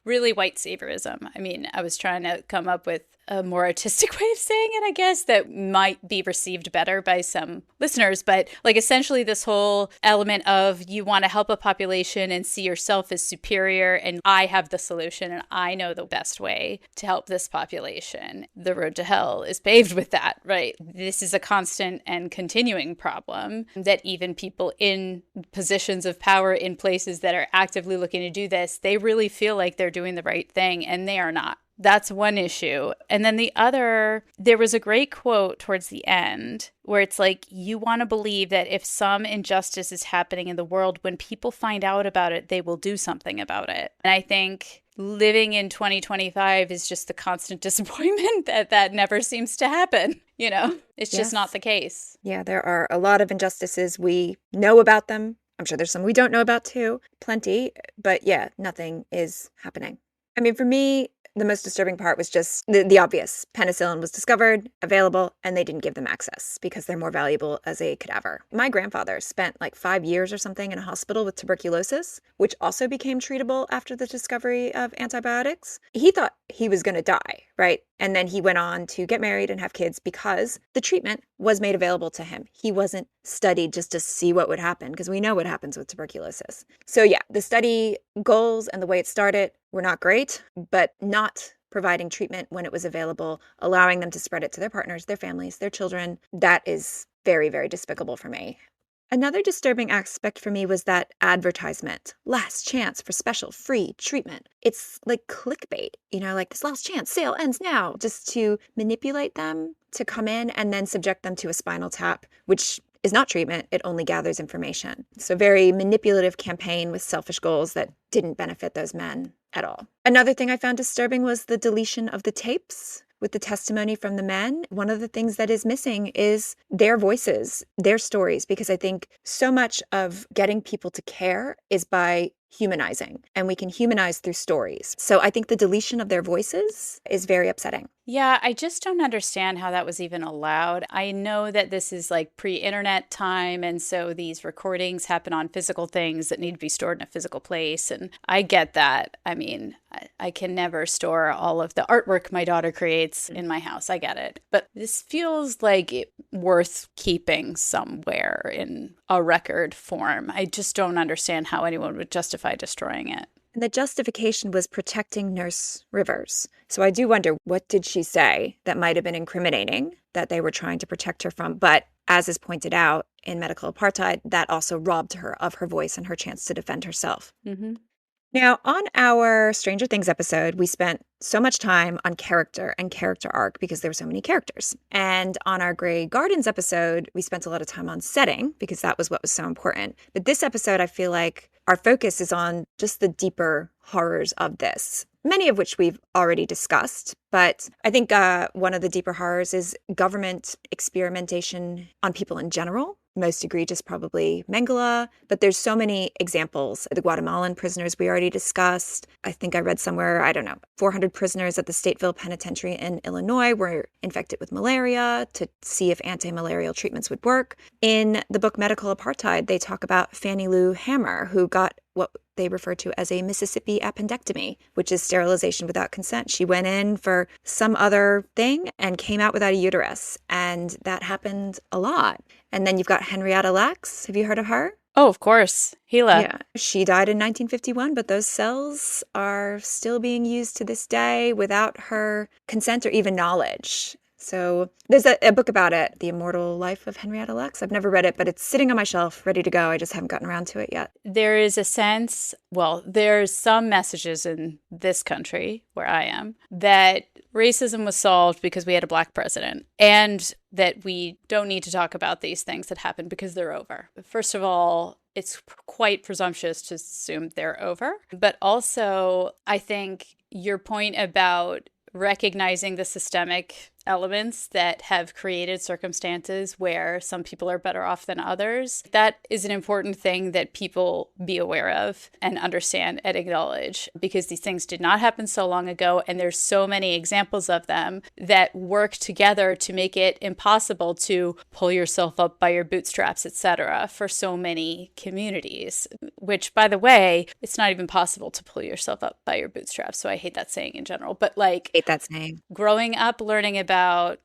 really white saviorism. I mean, I was trying to come up with a more artistic way of saying it, I guess, that might be received better by some listeners. But like essentially this whole element of you want to help a population and see yourself as superior, and I have the solution and I know the best way to help this population. The road to hell is paved with that, right? This is a constant and continuing problem that even people in positions of power in places that are actively looking to do this, they really feel like they're doing the right thing and they are not. That's one issue. And then the other, there was a great quote towards the end where it's like, you want to believe that if some injustice is happening in the world, when people find out about it, they will do something about it. And I think living in 2025 is just the constant disappointment that that never seems to happen. It's just not Yes. the case. Yeah, there are a lot of injustices. We know about them. I'm sure there's some we don't know about too. Plenty. But yeah, nothing is happening. I mean, for me, the most disturbing part was just the obvious. Penicillin was discovered, available, and they didn't give them access because they're more valuable as a cadaver. My grandfather spent like 5 years or something in a hospital with tuberculosis, which also became treatable after the discovery of antibiotics. He thought he was going to die, right? And then he went on to get married and have kids because the treatment was made available to him. He wasn't studied just to see what would happen because we know what happens with tuberculosis. So yeah, the study goals and the way it started were not great, but not providing treatment when it was available, allowing them to spread it to their partners, their families, their children. That is very, very despicable for me. Another disturbing aspect for me was that advertisement, last chance for special free treatment. It's like clickbait, like this last chance sale ends now, just to manipulate them to come in and then subject them to a spinal tap, which is not treatment, it only gathers information. So very manipulative campaign with selfish goals that didn't benefit those men at all. Another thing I found disturbing was the deletion of the tapes with the testimony from the men. One of the things that is missing is their voices, their stories, because I think so much of getting people to care is by humanizing, and we can humanize through stories. So I think the deletion of their voices is very upsetting. Yeah, I just don't understand how that was even allowed. I know that this is like pre-internet time, and so these recordings happen on physical things that need to be stored in a physical place, and I get that. I mean, I can never store all of the artwork my daughter creates in my house. I get it. But this feels like worth keeping somewhere in a record form. I just don't understand how anyone would justify destroying it. And the justification was protecting Nurse Rivers. So I do wonder, what did she say that might have been incriminating that they were trying to protect her from? But as is pointed out in medical apartheid, that also robbed her of her voice and her chance to defend herself. Mm-hmm. Now, on our Stranger Things episode, we spent so much time on character and character arc because there were so many characters. And on our Grey Gardens episode, we spent a lot of time on setting because that was what was so important. But this episode, I feel like our focus is on just the deeper horrors of this, many of which we've already discussed. But I think one of the deeper horrors is government experimentation on people in general. Most egregious, probably Mengele, but there's so many examples. The Guatemalan prisoners we already discussed. I think I read somewhere, 400 prisoners at the Stateville Penitentiary in Illinois were infected with malaria to see if anti-malarial treatments would work. In the book Medical Apartheid, they talk about Fannie Lou Hamer, who got what they refer to as a Mississippi appendectomy, which is sterilization without consent. She went in for some other thing and came out without a uterus. And that happened a lot. And then you've got Henrietta Lacks. Have you heard of her? Oh, of course. Gila. Yeah. She died in 1951, but those cells are still being used to this day without her consent or even knowledge. So there's a book about it, The Immortal Life of Henrietta Lacks. I've never read it, but it's sitting on my shelf, ready to go. I just haven't gotten around to it yet. There is a sense, there's some messages in this country where I am that racism was solved because we had a black president, and that we don't need to talk about these things that happened because they're over. First of all, it's quite presumptuous to assume they're over. But also, I think your point about recognizing the systemic elements that have created circumstances where some people are better off than others, that is an important thing that people be aware of and understand and acknowledge, because these things did not happen so long ago, and there's so many examples of them that work together to make it impossible to pull yourself up by your bootstraps, etc., for so many communities, which, by the way, it's not even possible to pull yourself up by your bootstraps, so I hate that saying in general. But like, I hate that saying. Growing up learning about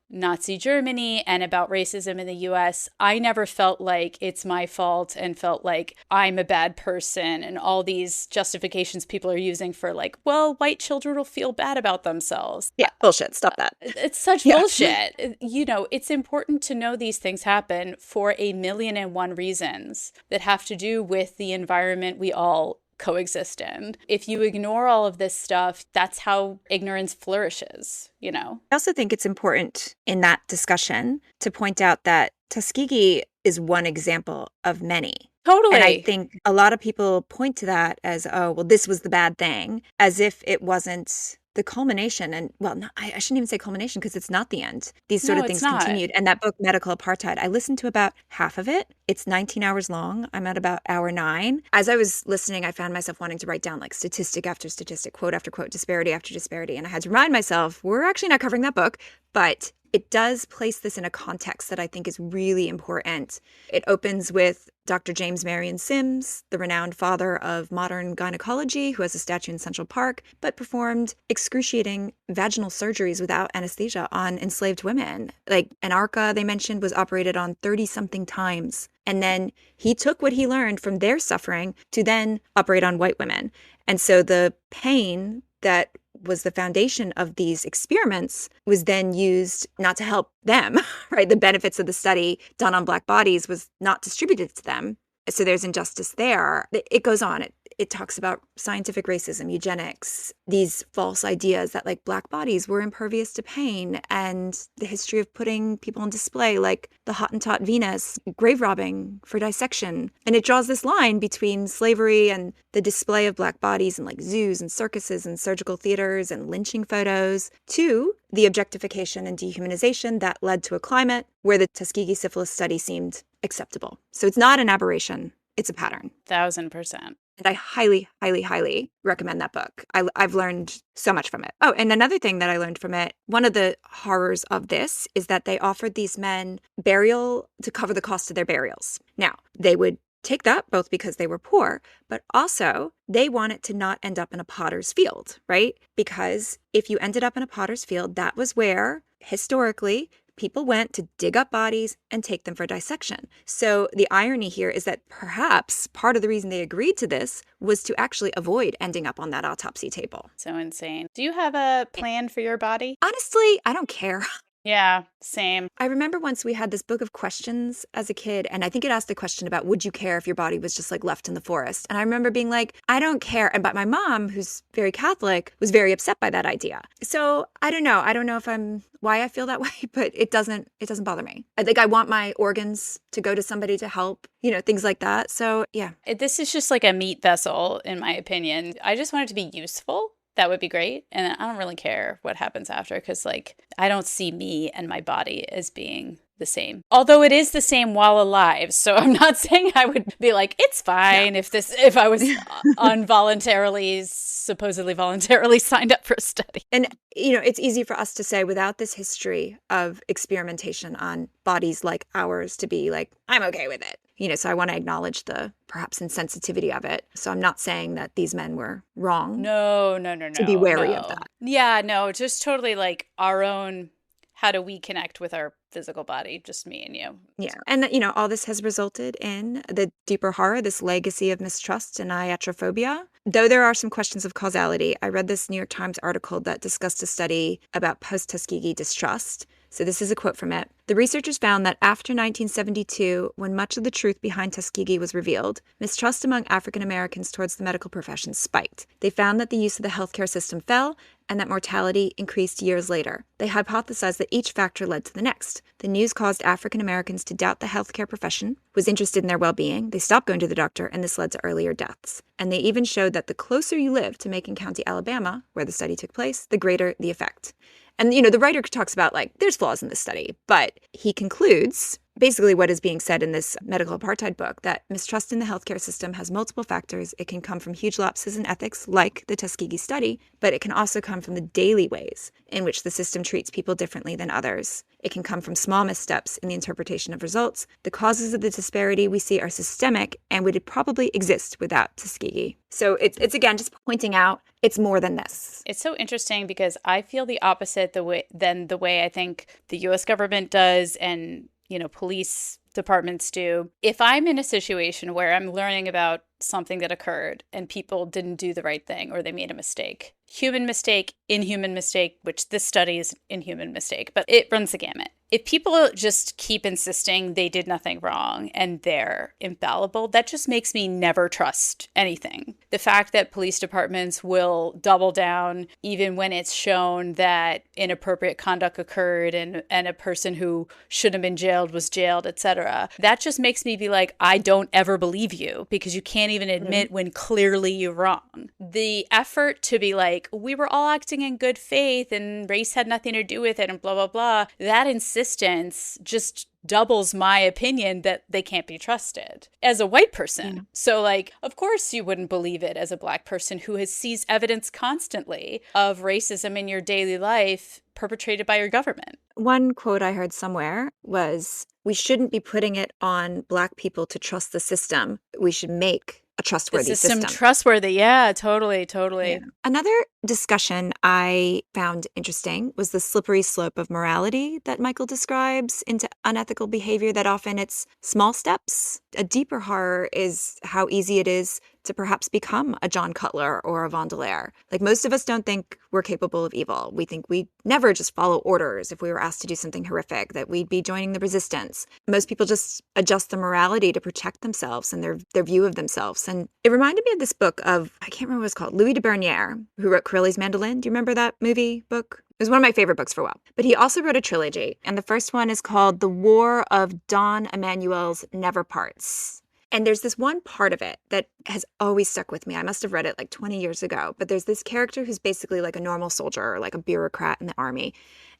Nazi Germany and about racism in the US, I never felt like it's my fault and felt like I'm a bad person and all these justifications people are using for like, well, white children will feel bad about themselves. Yeah, bullshit. Stop that. It's such bullshit. It's important to know these things happen for 1,000,001 reasons that have to do with the environment we all coexist in. If you ignore all of this stuff, that's how ignorance flourishes, I also think it's important in that discussion to point out that Tuskegee is one example of many. And I Totally. think a lot of people point to that as, oh, well, this was the bad thing, as if it wasn't the culmination. And well, no, I shouldn't even say culmination because it's not the end. These sort No, of it's things not. continued. And that book, Medical Apartheid, I listened to about half of it. It's 19 hours long. I'm at about hour 9. As I was listening, I found myself wanting to write down like statistic after statistic, quote after quote, disparity after disparity. And I had to remind myself, we're actually not covering that book, but it does place this in a context that I think is really important. It opens with Dr. James Marion Sims, the renowned father of modern gynecology, who has a statue in Central Park, but performed excruciating vaginal surgeries without anesthesia on enslaved women. Like Anarcha, they mentioned, was operated on 30-something times. And then he took what he learned from their suffering to then operate on white women. And so the pain that was the foundation of these experiments was then used not to help them, right? The benefits of the study done on Black bodies was not distributed to them. So there's injustice there. It goes on. It talks about scientific racism, eugenics, these false ideas that like Black bodies were impervious to pain, and the history of putting people on display, like the Hottentot Venus, grave robbing for dissection. And it draws this line between slavery and the display of Black bodies in like zoos and circuses and surgical theaters and lynching photos to the objectification and dehumanization that led to a climate where the Tuskegee Syphilis Study seemed acceptable. So it's not an aberration, it's a pattern. 1,000%. And I highly, highly, highly recommend that book. I've learned so much from it. Oh, and another thing that I learned from it, one of the horrors of this is that they offered these men burial to cover the cost of their burials. Now, they would take that both because they were poor, but also they wanted to not end up in a potter's field, right? Because if you ended up in a potter's field, that was where historically people went to dig up bodies and take them for dissection. So the irony here is that perhaps part of the reason they agreed to this was to actually avoid ending up on that autopsy table. So insane. Do you have a plan for your body? Honestly, I don't care. Yeah, same. I remember once we had this book of questions as a kid, and I think it asked the question about would you care if your body was just like left in the forest? And I remember being like, I don't care. But my mom, who's very Catholic, was very upset by that idea. So I don't know. I don't know if I'm why I feel that way, but it doesn't bother me. I think I want my organs to go to somebody to help, things like that. So yeah. This is just like a meat vessel, in my opinion. I just want it to be useful. That would be great. And I don't really care what happens after because, like, I don't see me and my body as being the same. Although it is the same while alive. So I'm not saying I would be like, it's fine if I was supposedly voluntarily signed up for a study. And, it's easy for us to say without this history of experimentation on bodies like ours to be like, I'm okay with it. So I want to acknowledge the perhaps insensitivity of it. So I'm not saying that these men were wrong. No. To be wary of that. Yeah, no, just totally like our own, how do we connect with our physical body, just me and you. Yeah. And, all this has resulted in the deeper horror, this legacy of mistrust and iatrophobia. Though there are some questions of causality, I read this New York Times article that discussed a study about post-Tuskegee distrust. So this is a quote from it. The researchers found that after 1972, when much of the truth behind Tuskegee was revealed, mistrust among African Americans towards the medical profession spiked. They found that the use of the healthcare system fell and that mortality increased years later. They hypothesized that each factor led to the next. The news caused African Americans to doubt the healthcare profession, was interested in their well-being, they stopped going to the doctor, and this led to earlier deaths. And they even showed that the closer you live to Macon County, Alabama, where the study took place, the greater the effect. And, the writer talks about, like, there's flaws in this study, but he concludes basically what is being said in this medical apartheid book, that mistrust in the healthcare system has multiple factors. It can come from huge lapses in ethics, like the Tuskegee study, but it can also come from the daily ways in which the system treats people differently than others. It can come from small missteps in the interpretation of results. The causes of the disparity we see are systemic and would probably exist without Tuskegee. So it's again just pointing out it's more than this. It's so interesting because I feel the opposite than the way I think the U.S. government does and police departments do. If I'm in a situation where I'm learning about something that occurred and people didn't do the right thing or they made a mistake, human mistake, inhuman mistake, which this study is inhuman mistake, but it runs the gamut. If people just keep insisting they did nothing wrong and they're infallible, that just makes me never trust anything. The fact that police departments will double down even when it's shown that inappropriate conduct occurred and a person who should have been jailed was jailed, etc. That just makes me be like, I don't ever believe you because you can't even admit when clearly you're wrong. The effort to be like, we were all acting in good faith and race had nothing to do with it and blah, blah, blah, that insistence just doubles my opinion that they can't be trusted as a white person. Yeah. So like, of course you wouldn't believe it as a Black person who has sees evidence constantly of racism in your daily life perpetrated by your government. One quote I heard somewhere was, we shouldn't be putting it on Black people to trust the system. We should make a trustworthy system. Trustworthy. Yeah, totally. Yeah. Another discussion I found interesting was the slippery slope of morality that Michael describes into unethical behavior, that often it's small steps. A deeper horror is how easy it is to perhaps become a John Cutler or a Baudelaire. Like, most of us don't think we're capable of evil. We think we'd never just follow orders if we were asked to do something horrific, that we'd be joining the resistance. Most people just adjust their morality to protect themselves and their view of themselves. And it reminded me of this book of, I can't remember what it's called, Louis de Bernières, who wrote Corelli's Mandolin. Do you remember that movie book? It was one of my favorite books for a while. But he also wrote a trilogy. And the first one is called The War of Don Emmanuel's Never Parts. And there's this one part of it that has always stuck with me. I must have read it like 20 years ago. But there's this character who's basically like a normal soldier or like a bureaucrat in the army.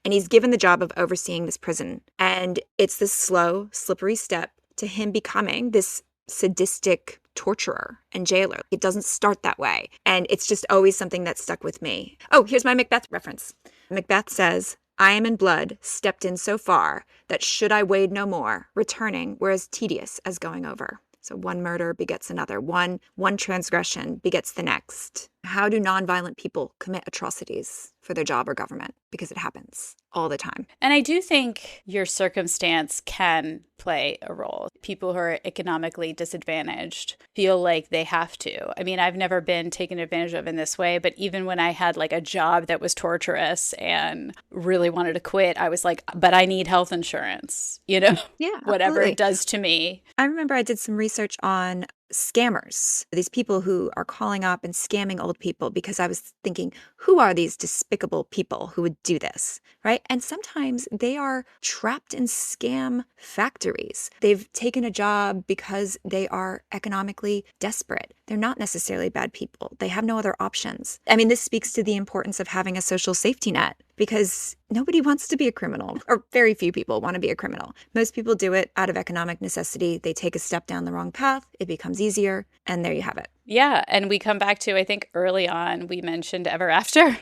And he's given the job of overseeing this prison. And it's this slow, slippery step to him becoming this sadistic torturer and jailer. It doesn't start that way. And it's just always something that stuck with me. Oh, here's my Macbeth reference. Macbeth says, I am in blood, stepped in so far, that should I wade no more, returning were as tedious as going over. So one murder begets another. One transgression begets the next. How do nonviolent people commit atrocities for their job or government? Because it happens all the time. And I do think your circumstance can play a role. People who are economically disadvantaged feel like they have to. I mean, I've never been taken advantage of in this way, but even when I had like a job that was torturous and really wanted to quit, I was like, but I need health insurance, you know? Yeah, whatever absolutely. It does to me. I remember I did some research on scammers, these people who are calling up and scamming old people, because I was thinking, who are these despicable people who would do this, right? And sometimes they are trapped in scam factories. They've taken a job because they are economically desperate. They're not necessarily bad people. They have no other options. I mean, this speaks to the importance of having a social safety net, because nobody wants to be a criminal, or very few people want to be a criminal. Most people do it out of economic necessity. They take a step down the wrong path. It becomes easier. And there you have it. Yeah. And we come back to, I think early on, we mentioned ever after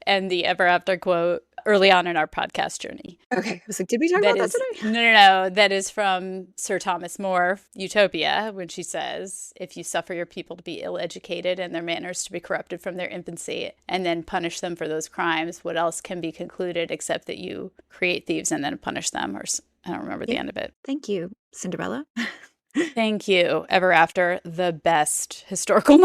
and the ever after quote early on in our podcast journey. Okay. I was like, did we talk about that today? No. That is from Sir Thomas More, Utopia, when she says, if you suffer your people to be ill-educated and their manners to be corrupted from their infancy, and then punish them for those crimes, what else can be concluded except that you create thieves and then punish them? Or I don't remember the end of it. Thank you, Cinderella. Thank you, Ever After, the best historical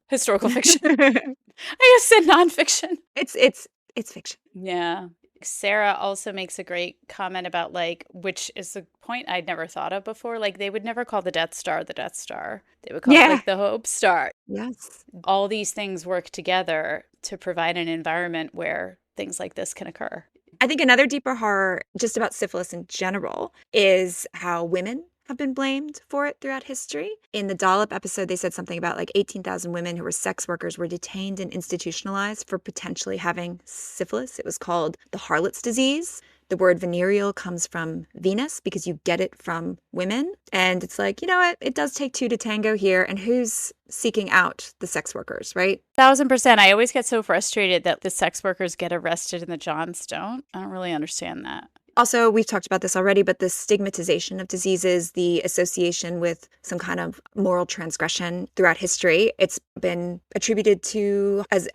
fiction. I just said nonfiction. It's fiction. Yeah. Sarah also makes a great comment about, like, which is a point I'd never thought of before. Like, they would never call the Death Star the Death Star. They would call it like the Hope Star. Yes. All these things work together to provide an environment where things like this can occur. I think another deeper horror just about syphilis in general is how women have been blamed for it throughout history. In the Dollop episode, they said something about like 18,000 women who were sex workers were detained and institutionalized for potentially having syphilis. It was called the harlot's disease. The word venereal comes from Venus because you get it from women. And it's like, you know what? It does take two to tango here. And who's seeking out the sex workers, right? 1000%. I always get so frustrated that the sex workers get arrested and the Johns don't. I don't really understand that. Also, we've talked about this already, but the stigmatization of diseases, the association with some kind of moral transgression throughout history, it's been attributed to as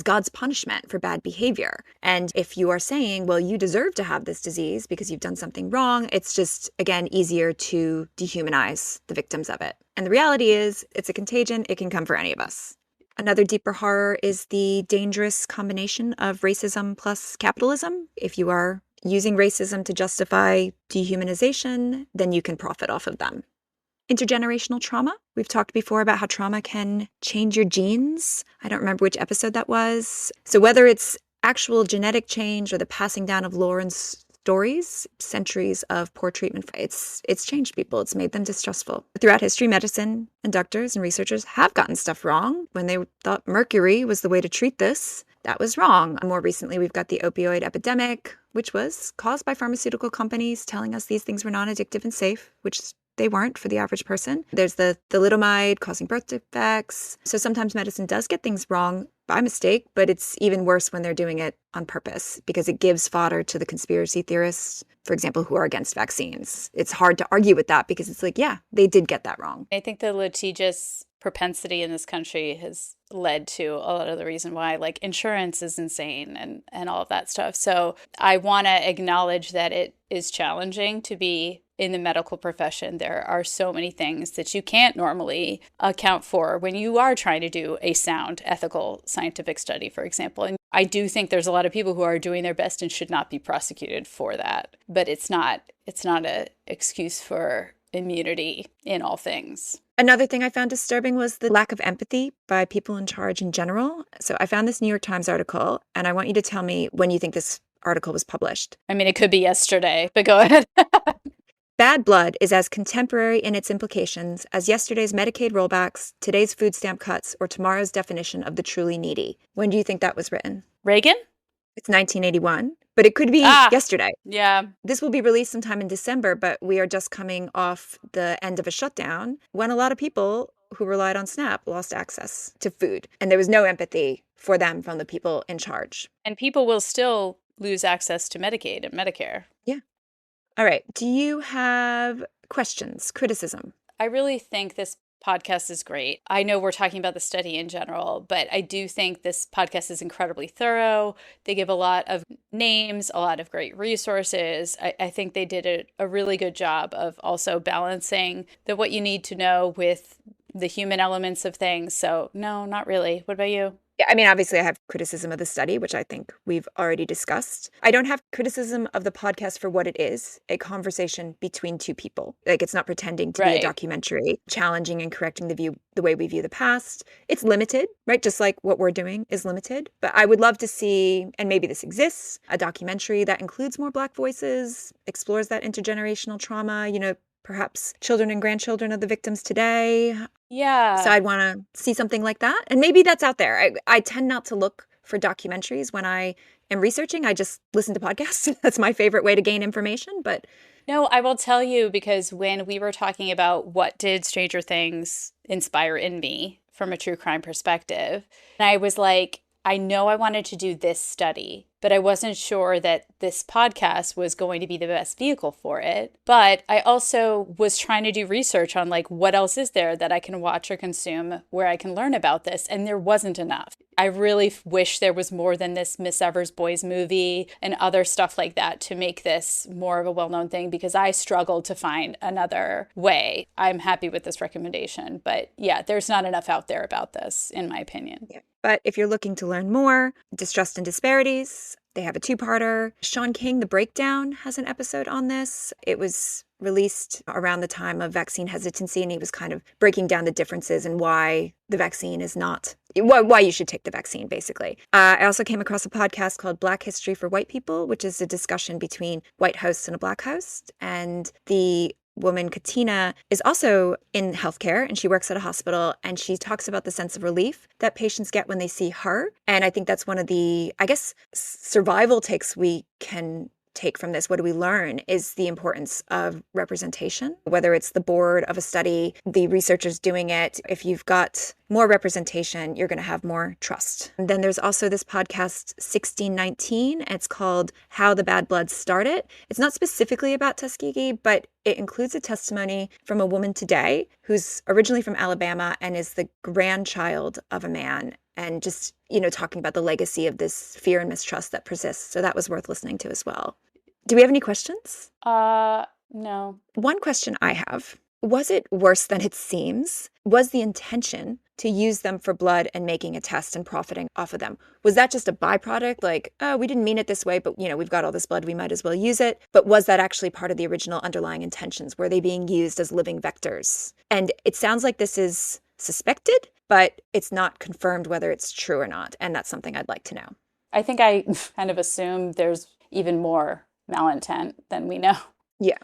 God's punishment for bad behavior. And if you are saying, well, you deserve to have this disease because you've done something wrong, it's just, again, easier to dehumanize the victims of it. And the reality is, it's a contagion. It can come for any of us. Another deeper horror is the dangerous combination of racism plus capitalism. If you are using racism to justify dehumanization, then you can profit off of them. Intergenerational trauma. We've talked before about how trauma can change your genes. I don't remember which episode that was. So whether it's actual genetic change or the passing down of lore and stories, centuries of poor treatment, it's changed people. It's made them distrustful. Throughout history, medicine and doctors and researchers have gotten stuff wrong. When they thought mercury was the way to treat this, that was wrong. More recently, we've got the opioid epidemic, which was caused by pharmaceutical companies telling us these things were non-addictive and safe, which they weren't for the average person. There's the thalidomide causing birth defects. So sometimes medicine does get things wrong by mistake, but it's even worse when they're doing it on purpose because it gives fodder to the conspiracy theorists, for example, who are against vaccines. It's hard to argue with that because it's like, yeah, they did get that wrong. I think the litigious propensity in this country has led to a lot of the reason why like insurance is insane and all of that stuff. So I want to acknowledge that it is challenging to be in the medical profession. There are so many things that you can't normally account for when you are trying to do a sound, ethical, scientific study, for example. And I do think there's a lot of people who are doing their best and should not be prosecuted for that. But it's not an excuse for immunity in all things. Another thing I found disturbing was the lack of empathy by people in charge in general. So I found this New York Times article, and I want you to tell me when you think this article was published. I mean, it could be yesterday, but go ahead. Bad blood is as contemporary in its implications as yesterday's Medicaid rollbacks, today's food stamp cuts, or tomorrow's definition of the truly needy. When do you think that was written? Reagan? It's 1981, but it could be yesterday. Yeah. This will be released sometime in December, but we are just coming off the end of a shutdown when a lot of people who relied on SNAP lost access to food, and there was no empathy for them from the people in charge. And people will still lose access to Medicaid and Medicare. Yeah. All right. Do you have questions, criticism? I really think this podcast is great. I know we're talking about the study in general, but I do think this podcast is incredibly thorough. They give a lot of names, a lot of great resources. I think they did a really good job of also balancing what you need to know with the human elements of things. So no, not really. What about you? Yeah, I mean, obviously, I have criticism of the study, which I think we've already discussed. I don't have criticism of the podcast for what it is, a conversation between two people. Like, it's not pretending to be a documentary, challenging and correcting the way we view the past. It's limited, right? Just like what we're doing is limited. But I would love to see, and maybe this exists, a documentary that includes more Black voices, explores that intergenerational trauma, perhaps children and grandchildren of the victims today. Yeah. So I'd want to see something like that. And maybe that's out there. I tend not to look for documentaries when I am researching. I just listen to podcasts. That's my favorite way to gain information. But no, I will tell you, because when we were talking about what did Stranger Things inspire in me from a true crime perspective, and I was like, I know I wanted to do this study, but I wasn't sure that this podcast was going to be the best vehicle for it. But I also was trying to do research on like, what else is there that I can watch or consume where I can learn about this? And there wasn't enough. I really wish there was more than this Miss Evers Boys movie and other stuff like that to make this more of a well-known thing, because I struggled to find another way. I'm happy with this recommendation, but yeah, there's not enough out there about this, in my opinion. Yeah. But if you're looking to learn more, Distrust and Disparities, they have a two-parter. Sean King, The Breakdown, has an episode on this. It was released around the time of vaccine hesitancy, and he was kind of breaking down the differences and why the vaccine is not, why you should take the vaccine, basically. I also came across a podcast called Black History for White People, which is a discussion between white hosts and a Black host. And the woman, Katina, is also in healthcare, and she works at a hospital, and she talks about the sense of relief that patients get when they see her. And I think that's one of the, I guess, survival takes we can take from this. What do we learn is the importance of representation, whether it's the board of a study, the researchers doing it. If you've got more representation, you're going to have more trust. And then there's also this podcast, 1619. It's called How the Bad Blood Started. It's not specifically about Tuskegee, but it includes a testimony from a woman today who's originally from Alabama and is the grandchild of a man, and just, talking about the legacy of this fear and mistrust that persists. So that was worth listening to as well. Do we have any questions? No. One question I have Was it worse than it seems? Was the intention to use them for blood and making a test and profiting off of them? Was that just a byproduct? Like, oh, we didn't mean it this way, but we've got all this blood, we might as well use it. But was that actually part of the original underlying intentions? Were they being used as living vectors? And it sounds like this is suspected, but it's not confirmed whether it's true or not. And that's something I'd like to know. I think I kind of assume there's even more malintent than we know. Yeah.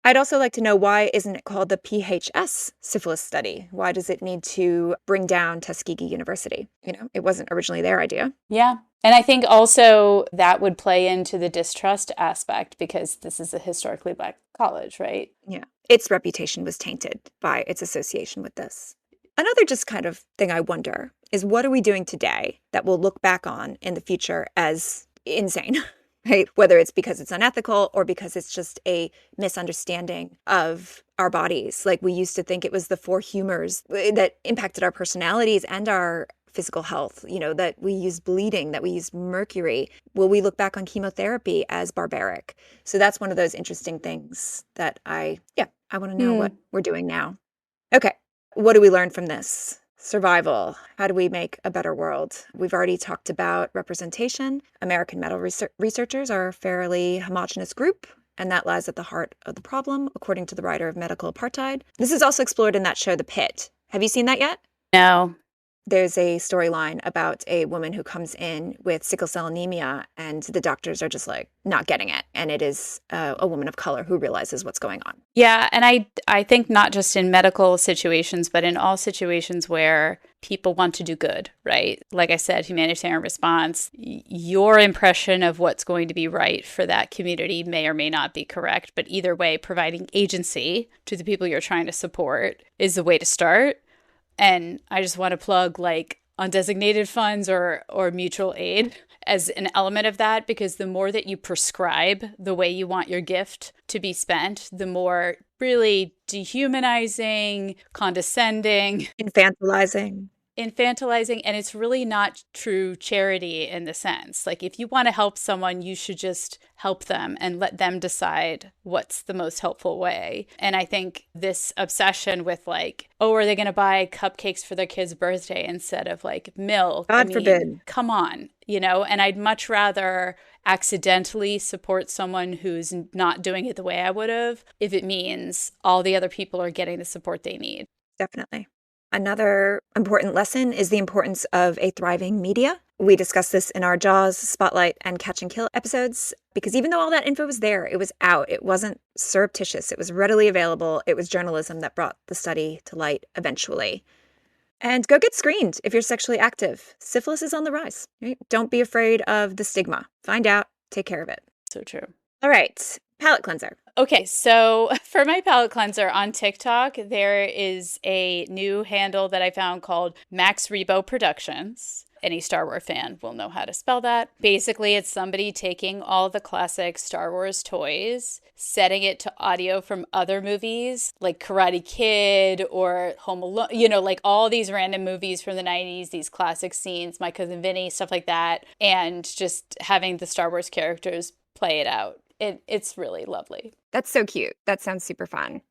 I'd also like to know, why isn't it called the PHS Syphilis Study? Why does it need to bring down Tuskegee University? It wasn't originally their idea. Yeah. And I think also that would play into the distrust aspect, because this is a historically Black college, right? Yeah. Its reputation was tainted by its association with this. Another just kind of thing I wonder is, what are we doing today that we'll look back on in the future as insane? Right? Whether it's because it's unethical or because it's just a misunderstanding of our bodies. Like, we used to think it was the four humors that impacted our personalities and our physical health, that we use bleeding, that we use mercury. Will we look back on chemotherapy as barbaric? So that's one of those interesting things that I want to know what we're doing now. Okay. What do we learn from this? Survival. How do we make a better world? We've already talked about representation. American medical researchers are a fairly homogenous group, and that lies at the heart of the problem, according to the writer of Medical Apartheid. This is also explored in that show, The Pit. Have you seen that yet? No. There's a storyline about a woman who comes in with sickle cell anemia, and the doctors are just like not getting it. And it is a woman of color who realizes what's going on. Yeah. And I think not just in medical situations, but in all situations where people want to do good, right? Like I said, humanitarian response, your impression of what's going to be right for that community may or may not be correct. But either way, providing agency to the people you're trying to support is the way to start. And I just want to plug like undesignated funds or mutual aid as an element of that, because the more that you prescribe the way you want your gift to be spent, the more really dehumanizing, condescending, Infantilizing. and it's really not true charity in the sense. Like, if you want to help someone, you should just help them and let them decide what's the most helpful way. And I think this obsession with like, oh, are they going to buy cupcakes for their kid's birthday instead of like milk? God forbid. Come on, and I'd much rather accidentally support someone who's not doing it the way I would have if it means all the other people are getting the support they need. Definitely. Another important lesson is the importance of a thriving media. We discussed this in our Jaws, Spotlight, and Catch and Kill episodes, because even though all that info was there, it was out. It wasn't surreptitious. It was readily available. It was journalism that brought the study to light eventually. And go get screened if you're sexually active. Syphilis is on the rise. Right? Don't be afraid of the stigma. Find out, take care of it. So true. All right, palate cleanser. Okay, so for my palate cleanser on TikTok, there is a new handle that I found called Max Rebo Productions. Any Star Wars fan will know how to spell that. Basically, it's somebody taking all the classic Star Wars toys, setting it to audio from other movies like Karate Kid or Home Alone, like all these random movies from the 90s, these classic scenes, My Cousin Vinny, stuff like that, and just having the Star Wars characters play it out. It's really lovely. That's so cute. That sounds super fun.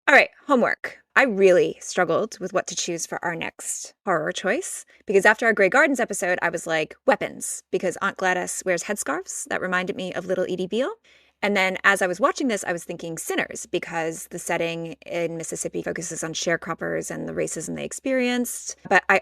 All right, homework. I really struggled with what to choose for our next horror choice, because after our Grey Gardens episode, I was like, weapons, because Aunt Gladys wears headscarves. That reminded me of Little Edie Beale. And then as I was watching this, I was thinking Sinners, because the setting in Mississippi focuses on sharecroppers and the racism they experienced. But I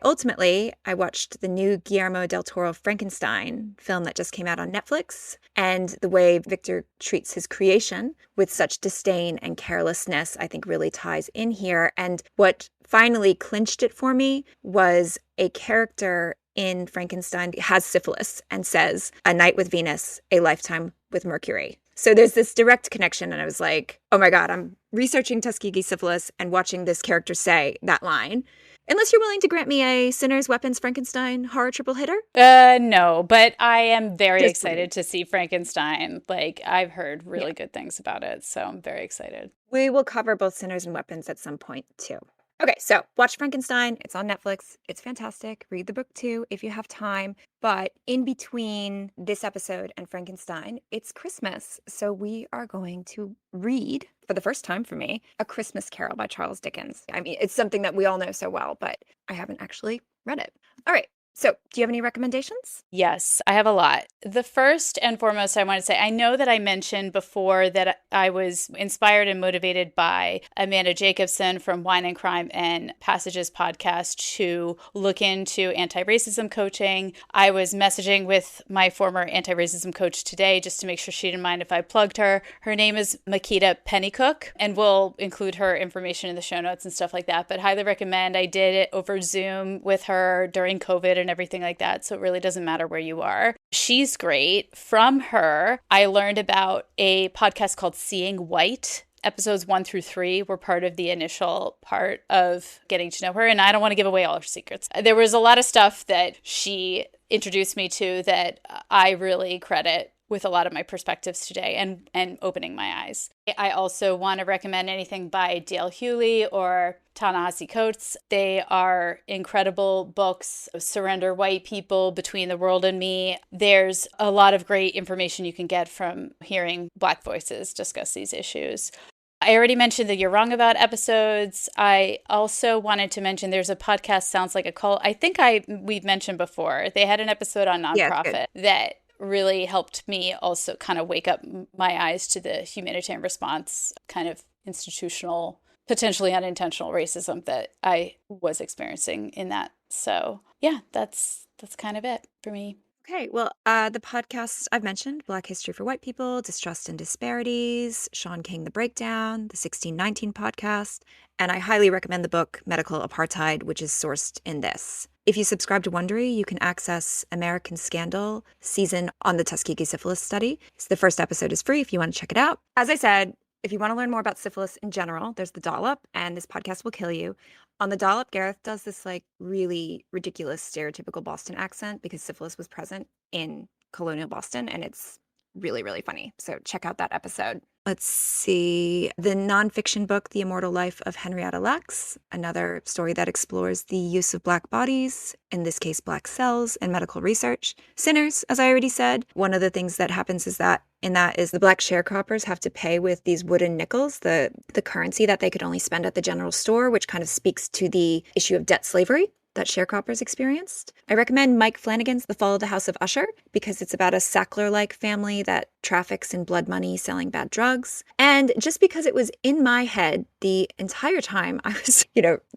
watched the new Guillermo del Toro Frankenstein film that just came out on Netflix. And the way Victor treats his creation with such disdain and carelessness, I think really ties in here. And what finally clinched it for me was a character in Frankenstein has syphilis and says, "A night with Venus, a lifetime with Mercury." So there's this direct connection, and I was like, oh my God, I'm researching Tuskegee syphilis and watching this character say that line. Unless you're willing to grant me a Sinners, Weapons, Frankenstein horror triple hitter? No, but I am very excited to see Frankenstein. Like, I've heard really good things about it, so I'm very excited. We will cover both Sinners and Weapons at some point, too. Okay, so watch Frankenstein. It's on Netflix. It's fantastic. Read the book too if you have time. But in between this episode and Frankenstein, it's Christmas. So we are going to read for the first time for me, A Christmas Carol by Charles Dickens. I mean, it's something that we all know so well, but I haven't actually read it. All right. So, do you have any recommendations? Yes, I have a lot. The first and foremost, I want to say, I know that I mentioned before that I was inspired and motivated by Amanda Jacobson from Wine and Crime and Passages podcast to look into anti-racism coaching. I was messaging with my former anti-racism coach today just to make sure she didn't mind if I plugged her. Her name is Makita Pennycook, and we'll include her information in the show notes and stuff like that, but highly recommend. I did it over Zoom with her during COVID and everything like that, so it really doesn't matter where you are. She's great. From her, I learned about a podcast called Seeing White. Episodes 1 through 3 were part of the initial part of getting to know her, and I don't want to give away all her secrets. There was a lot of stuff that she introduced me to that I really credit with a lot of my perspectives today and opening my eyes. I also want to recommend anything by Dale Hewley or Ta-Nehisi Coates. They are incredible books. Surrender White People, Between the World and Me. There's a lot of great information you can get from hearing Black voices discuss these issues. I already mentioned the You're Wrong About episodes. I also wanted to mention there's a podcast, Sounds Like a Cult. I think we've mentioned before. They had an episode on nonprofit that really helped me also kind of wake up my eyes to the humanitarian response, kind of institutional, potentially unintentional racism that I was experiencing in that. So yeah, that's kind of it for me. Okay, well, the podcasts I've mentioned, Black History for White People, Distrust and Disparities, Sean King, The Breakdown, the 1619 podcast, and I highly recommend the book Medical Apartheid, which is sourced in this. If you subscribe to Wondery, you can access American Scandal season on the Tuskegee Syphilis Study. So the first episode is free if you want to check it out. As I said, if you want to learn more about syphilis in general, there's The Dollop, and this podcast will kill you. On The Dollop, Gareth does this like really ridiculous stereotypical Boston accent because syphilis was present in colonial Boston, and it's really, really funny. So check out that episode. Let's see. The nonfiction book, The Immortal Life of Henrietta Lacks, another story that explores the use of Black bodies, in this case, Black cells, in medical research. Sinners, as I already said, one of the things that happens is that the Black sharecroppers have to pay with these wooden nickels, the currency that they could only spend at the general store, which kind of speaks to the issue of debt slavery that sharecroppers experienced. I recommend Mike Flanagan's The Fall of the House of Usher because it's about a Sackler-like family that traffics in blood money selling bad drugs. And just because it was in my head the entire time I was,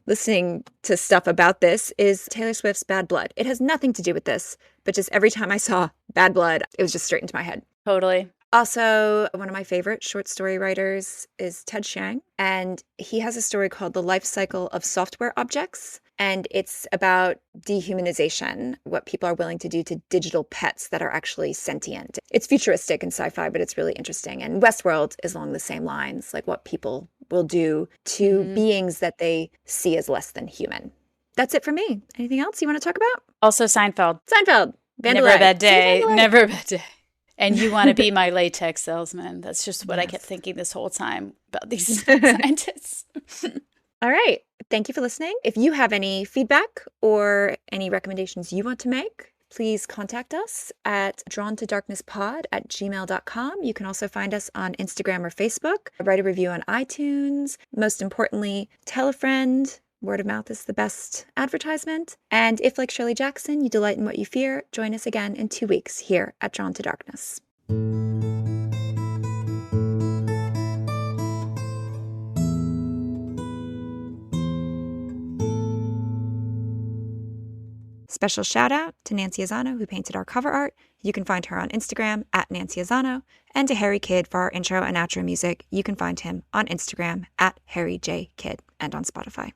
listening to stuff about this is Taylor Swift's Bad Blood. It has nothing to do with this, but just every time I saw Bad Blood, it was just straight into my head. Totally. Also, one of my favorite short story writers is Ted Chiang, and he has a story called The Life Cycle of Software Objects, and it's about dehumanization, what people are willing to do to digital pets that are actually sentient. It's futuristic and sci-fi, but it's really interesting. And Westworld is along the same lines, like what people will do to beings that they see as less than human. That's it for me. Anything else you want to talk about? Also Seinfeld. Vandelay. Never a bad day. Never a bad day. And you want to be my latex salesman. That's just what I kept thinking this whole time about these scientists. All right. Thank you for listening. If you have any feedback or any recommendations you want to make, please contact us at drawntodarknesspod@gmail.com. You can also find us on Instagram or Facebook. Write a review on iTunes. Most importantly, tell a friend. Word of mouth is the best advertisement. And if, like Shirley Jackson, you delight in what you fear, join us again in 2 weeks here at Drawn to Darkness. Special shout out to Nancy Azzano, who painted our cover art. You can find her on Instagram at Nancy Azzano. And to Harry Kidd for our intro and outro music. You can find him on Instagram at Harry J. Kidd and on Spotify.